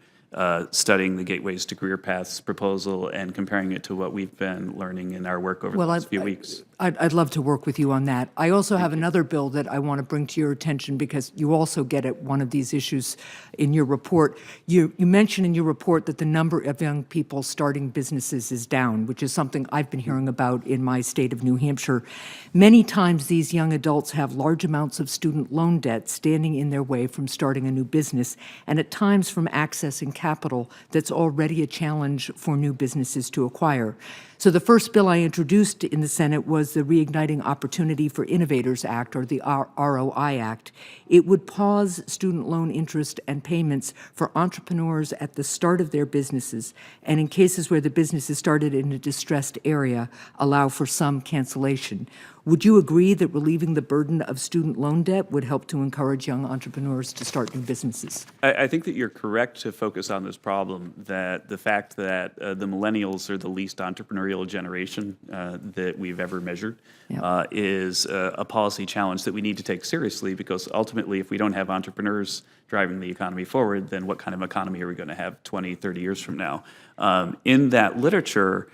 studying the Gateways to Career Paths proposal and comparing it to what we've been learning in our work over the last few weeks. I'd love to work with you on that. I also have another bill that I want to bring to your attention because you also get at one of these issues in your report. You mentioned in your report that the number of young people starting businesses is down, which is something I've been hearing about in my state of New Hampshire. Many times these young adults have large amounts of student loan debt standing in their way from starting a new business, and at times from accessing capital that's already a challenge for new businesses to acquire. So the first bill I introduced in the Senate was the Reigniting Opportunity for Innovators Act, or the ROI Act. It would pause student loan interest and payments for entrepreneurs at the start of their businesses, and in cases where the business is started in a distressed area, allow for some cancellation. Would you agree that relieving the burden of student loan debt would help to encourage young entrepreneurs to start new businesses? I think that you're correct to focus on this problem, that the fact that the millennials are the least entrepreneurial generation that we've ever measured is a policy challenge that we need to take seriously, because ultimately, if we don't have entrepreneurs driving the economy forward, then what kind of economy are we going to have 20, 30 years from now? In that literature,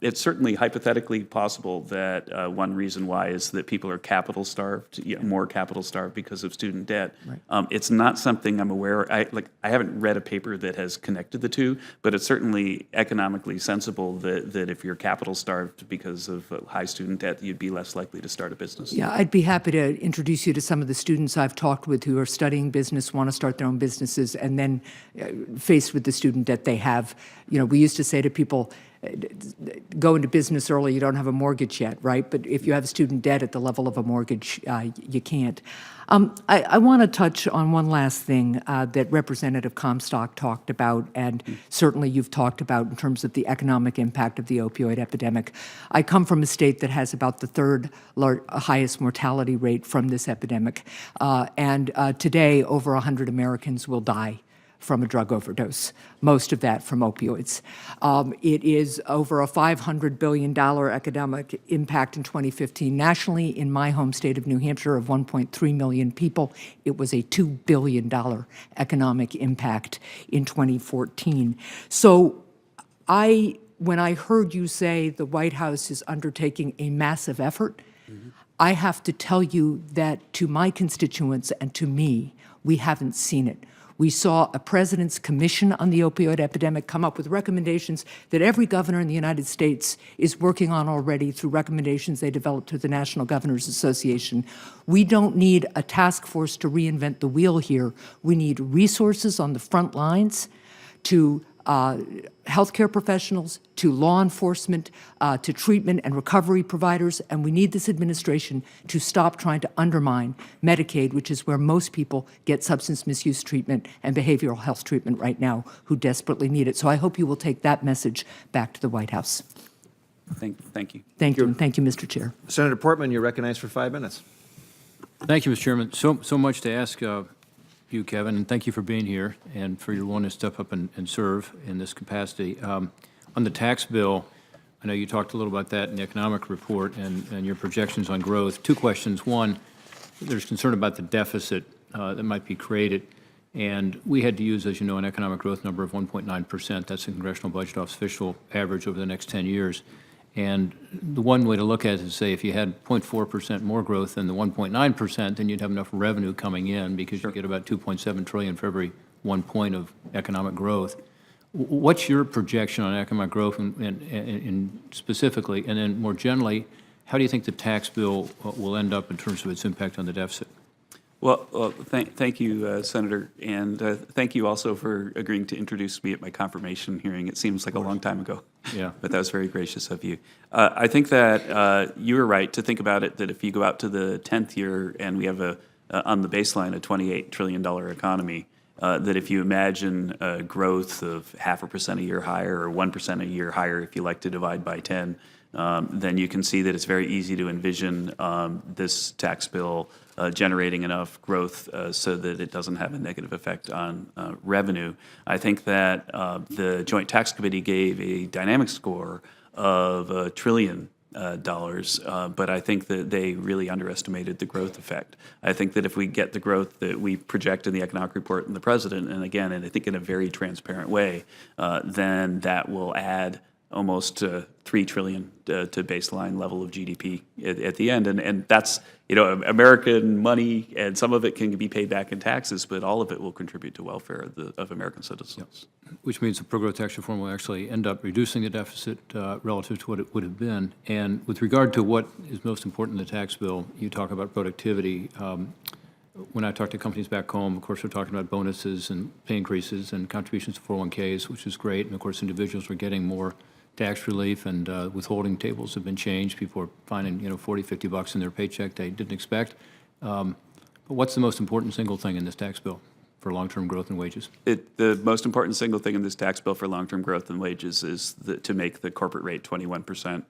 it's certainly hypothetically possible that one reason why is that people are capital starved, more capital starved because of student debt. Right. It's not something I'm aware. I haven't read a paper that has connected the two, but it's certainly economically sensible that if you're capital starved because of high student debt, you'd be less likely to start a business. Yeah, I'd be happy to introduce you to some of the students I've talked with who are studying business, want to start their own businesses, and then faced with the student debt they have. We used to say to people, go into business early, you don't have a mortgage yet, right? But if you have student debt at the level of a mortgage, you can't. I want to touch on one last thing that Representative Comstock talked about, and certainly you've talked about in terms of the economic impact of the opioid epidemic. I come from a state that has about the third highest mortality rate from this epidemic, and today over 100 Americans will die from a drug overdose, most of that from opioids. It is over a $500 billion economic impact in 2015. Nationally, in my home state of New Hampshire of 1.3 million people, it was a $2 billion economic impact in 2014. So when I heard you say the White House is undertaking a massive effort, I have to tell you that to my constituents and to me, we haven't seen it. We saw a president's commission on the opioid epidemic come up with recommendations that every governor in the United States is working on already through recommendations they developed through the National Governors Association. We don't need a task force to reinvent the wheel here. We need resources on the front lines to healthcare professionals, to law enforcement, to treatment and recovery providers, and we need this administration to stop trying to undermine Medicaid, which is where most people get substance misuse treatment and behavioral health treatment right now who desperately need it. So I hope you will take that message back to the White House. Thank you. Thank you, and thank you, Mr. Chair. Senator Portman, you're recognized for 5 minutes. Thank you, Mr. Chairman. So much to ask you, Kevin, and thank you for being here and for your willingness to step up and serve in this capacity. On the tax bill, I know you talked a little about that in the economic report and your projections on growth. 2 questions. One, there's concern about the deficit that might be created, and we had to use, as you know, an economic growth number of 1.9%. That's the Congressional Budget Office official average over the next 10 years. And the one way to look at it is say if you had 0.4% more growth than the 1.9%, then you'd have enough revenue coming in because you get about $2.7 trillion for every 1 point of economic growth. What's your projection on economic growth and specifically, and then more generally, how do you think the tax bill will end up in terms of its impact on the deficit? Well, thank you, Senator, and thank you also for agreeing to introduce me at my confirmation hearing. It seems like a long time ago. Yeah. But that was very gracious of you. I think that you were right to think about it, that if you go out to the 10th year and we have on the baseline a $28 trillion economy, that if you imagine a growth of 0.5% a year higher or 1% a year higher, if you like to divide by 10, then you can see that it's very easy to envision this tax bill generating enough growth so that it doesn't have a negative effect on revenue. I think that the Joint Tax Committee gave a dynamic score of $1 trillion dollars, but I think that they really underestimated the growth effect. I think that if we get the growth that we project in the economic report and the president, and again, and I think in a very transparent way, then that will add almost $3 trillion to baseline level of GDP at the end. And that's, American money, and some of it can be paid back in taxes, but all of it will contribute to welfare of American citizens. Which means the pro-growth tax reform will actually end up reducing the deficit relative to what it would have been. And with regard to what is most important in the tax bill, you talk about productivity. When I talk to companies back home, of course, we're talking about bonuses and pay increases and contributions to 401ks, which is great. And of course, individuals are getting more tax relief, and withholding tables have been changed. People are finding, $40, $50 in their paycheck they didn't expect. But what's the most important single thing in this tax bill for long-term growth and wages? The most important single thing in this tax bill for long-term growth and wages is to make the corporate rate 21%,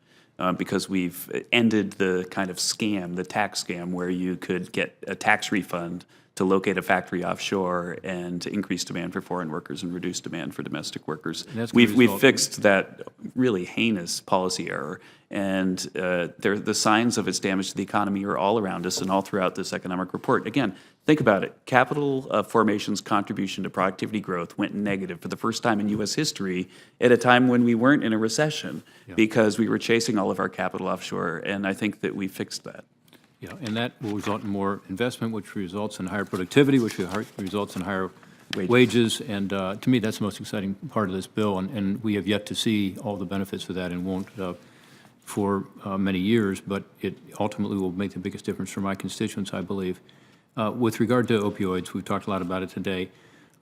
because we've ended the kind of scam, the tax scam, where you could get a tax refund to locate a factory offshore and to increase demand for foreign workers and reduce demand for domestic workers. We've fixed that really heinous policy error, and the signs of its damage to the economy are all around us and all throughout this economic report. Again, think about it. Capital formation's contribution to productivity growth went negative for the first time in U.S. history at a time when we weren't in a recession, because we were chasing all of our capital offshore, and I think that we fixed that. Yeah, and that will result in more investment, which results in higher productivity, which results in higher wages. And to me, that's the most exciting part of this bill. And we have yet to see all the benefits of that, and won't for many years. But it ultimately will make the biggest difference for my constituents, I believe. With regard to opioids, we've talked a lot about it today.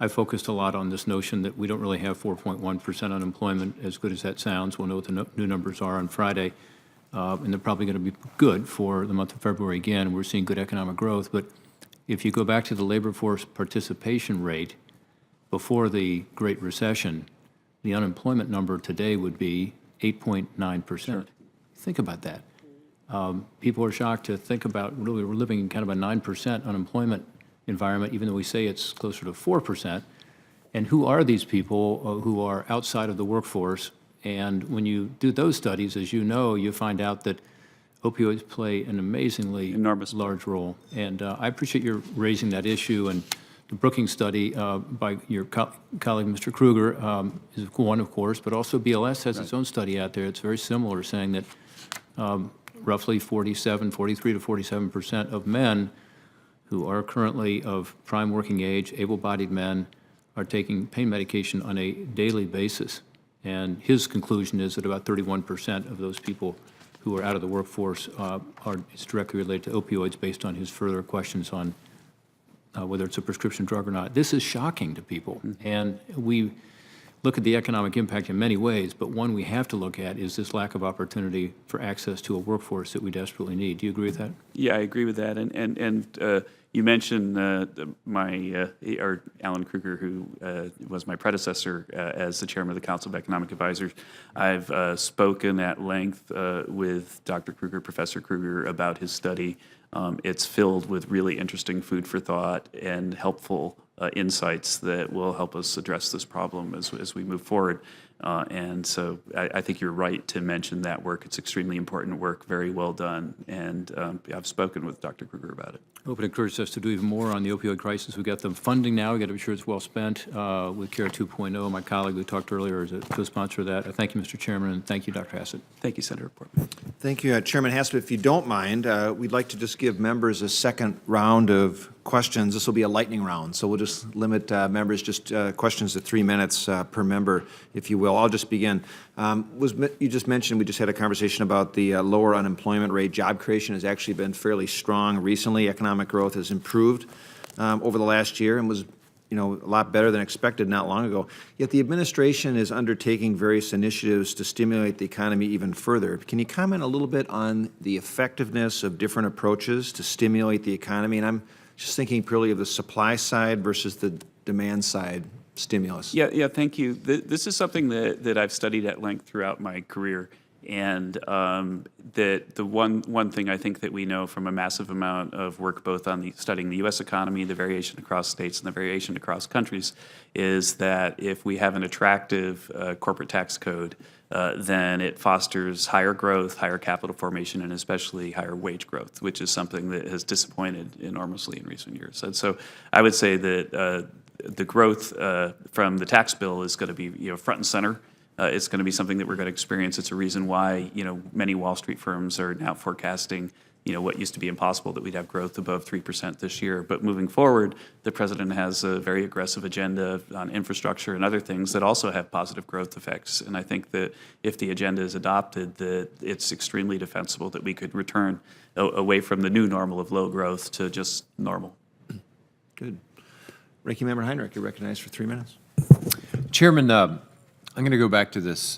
I focused a lot on this notion that we don't really have 4.1% unemployment, as good as that sounds. We'll know what the new numbers are on Friday. And they're probably going to be good for the month of February again. We're seeing good economic growth. But if you go back to the labor force participation rate before the Great Recession, the unemployment number today would be 8.9%. Sure. Think about that. People are shocked to think about, really, we're living in kind of a 9% unemployment environment, even though we say it's closer to 4%. And who are these people who are outside of the workforce? And when you do those studies, as you know, you find out that opioids play an amazingly large role. And I appreciate your raising that issue. And the Brookings study by your colleague, Mr. Kruger, is one, of course, but also BLS has its own study out there. It's very similar, saying that roughly 43 to 47% of men who are currently of prime working age, able-bodied men, are taking pain medication on a daily basis. And his conclusion is that about 31% of those people who are out of the workforce is directly related to opioids, based on his further questions on whether it's a prescription drug or not. This is shocking to people. And we look at the economic impact in many ways, but one we have to look at is this lack of opportunity for access to a workforce that we desperately need. Do you agree with that? Yeah, I agree with that. And you mentioned or Alan Kruger, who was my predecessor as the chairman of the Council of Economic Advisors. I've spoken at length with Dr. Kruger, Professor Kruger, about his study. It's filled with really interesting food for thought and helpful insights that will help us address this problem as we move forward. And so I think you're right to mention that work. It's extremely important work, very well done. And I've spoken with Dr. Kruger about it. I hope it encourages us to do even more on the opioid crisis. We've got the funding now. We've got to be sure it's well spent. With CARE 2.0, my colleague who talked earlier is a co-sponsor of that. Thank you, Mr. Chairman, and thank you, Dr. Hassett. Thank you, Senator Portman. Thank you, Chairman Hassett. If you don't mind, we'd like to just give members a second round of questions. This will be a lightning round, so we'll just limit members just questions to 3 minutes per member, if you will. I'll just begin. You just mentioned, we just had a conversation about the lower unemployment rate. Job creation has actually been fairly strong recently. Economic growth has improved over the last year and was a lot better than expected not long ago. Yet the administration is undertaking various initiatives to stimulate the economy even further. Can you comment a little bit on the effectiveness of different approaches to stimulate the economy? And I'm just thinking purely of the supply side versus the demand side stimulus. Yeah, thank you. This is something that I've studied at length throughout my career. And the one thing I think that we know from a massive amount of work, both on studying the U.S. economy, the variation across states, and the variation across countries, is that if we have an attractive corporate tax code, then it fosters higher growth, higher capital formation, and especially higher wage growth, which is something that has disappointed enormously in recent years. And so I would say that the growth from the tax bill is going to be front and center. It's going to be something that we're going to experience. It's a reason why many Wall Street firms are now forecasting what used to be impossible, that we'd have growth above 3% this year. But moving forward, the president has a very aggressive agenda on infrastructure and other things that also have positive growth effects. And I think that if the agenda is adopted, that it's extremely defensible that we could return away from the new normal of low growth to just normal. Good. Ranking Member Hinrich, you're recognized for 3 minutes. Chairman, I'm going to go back to this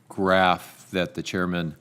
graph that the chairman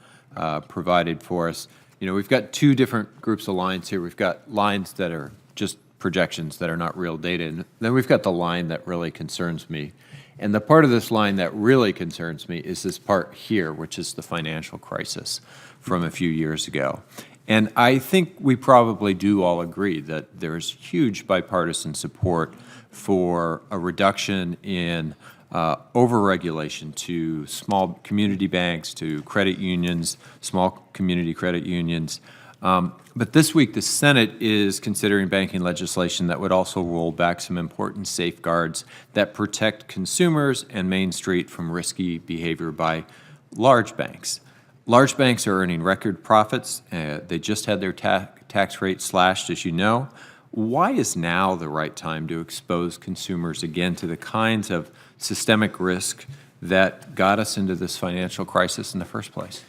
provided for us. We've got two different groups of lines here. We've got lines that are just projections that are not real data, and then we've got the line that really concerns me. And the part of this line that really concerns me is this part here, which is the financial crisis from a few years ago. And I think we probably do all agree that there's huge bipartisan support for a reduction in overregulation to small community banks, to credit unions, small community credit unions. But this week, the Senate is considering banking legislation that would also roll back some important safeguards that protect consumers and Main Street from risky behavior by large banks. Large banks are earning record profits. They just had their tax rate slashed, as you know. Why is now the right time to expose consumers again to the kinds of systemic risk that got us into this financial crisis in the first place?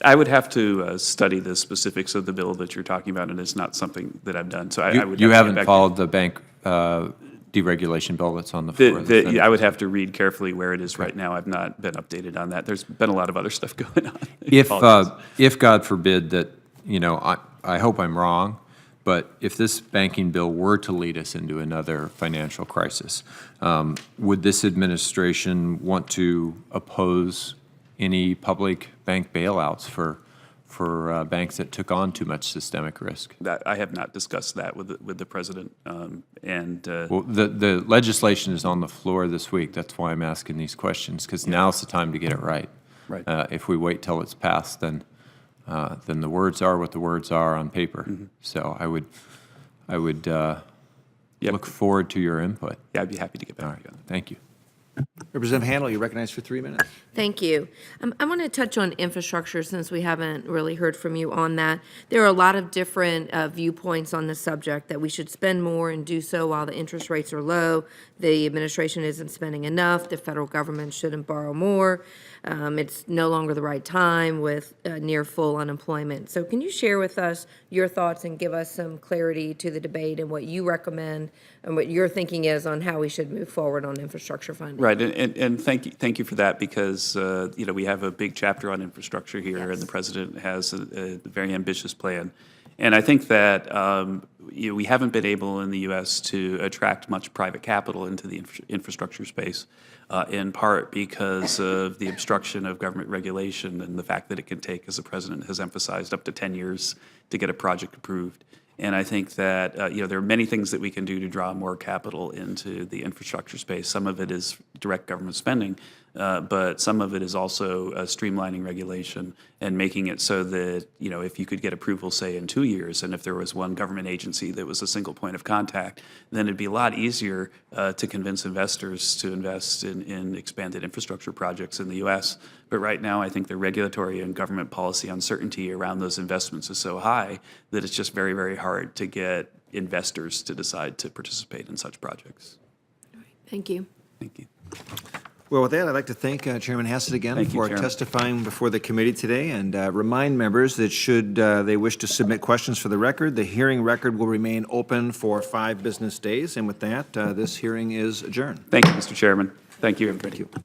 I would have to study the specifics of the bill that you're talking about, and it's not something that I've done. So I would. You haven't followed the bank deregulation bill that's on the floor? I would have to read carefully where it is right now. I've not been updated on that. There's been a lot of other stuff going on. If God forbid that, I hope I'm wrong, but if this banking bill were to lead us into another financial crisis, would this administration want to oppose any public bank bailouts for banks that took on too much systemic risk? I have not discussed that with the president. Well, the legislation is on the floor this week. That's why I'm asking these questions, because now's the time to get it right. Right. If we wait till it's passed, then the words are what the words are on paper. Mm-hmm. So I would look forward to your input. Yeah, I'd be happy to get back to you on that. Thank you. Representative Handel, you're recognized for 3 minutes. Thank you. I want to touch on infrastructure since we haven't really heard from you on that. There are a lot of different viewpoints on this subject, that we should spend more and do so while the interest rates are low. The administration isn't spending enough. The federal government shouldn't borrow more. It's no longer the right time with near full unemployment. So can you share with us your thoughts and give us some clarity to the debate and what you recommend and what your thinking is on how we should move forward on infrastructure funding? Right, and thank you for that, because we have a big chapter on infrastructure here, Yes. and the president has a very ambitious plan. And I think that we haven't been able in the U.S. to attract much private capital into the infrastructure space, in part because of the obstruction of government regulation and the fact that it can take, as the president has emphasized, up to 10 years to get a project approved. And I think that there are many things that we can do to draw more capital into the infrastructure space. Some of it is direct government spending, but some of it is also streamlining regulation and making it so that, if you could get approval, say, in 2 years, and if there was one government agency that was a single point of contact, then it'd be a lot easier to convince investors to invest in expanded infrastructure projects in the U.S. But right now, I think the regulatory and government policy uncertainty around those investments is so high that it's just very, very hard to get investors to decide to participate in such projects. Thank you. Thank you. Well, with that, I'd like to thank Chairman Hassett again Thank you, for Chairman. testifying before the committee today, and remind members that should they wish to submit questions for the record, the hearing record will remain open for 5 business days. And with that, this hearing is adjourned. Thank you, Mr. Chairman. Thank you, everybody. Thank you.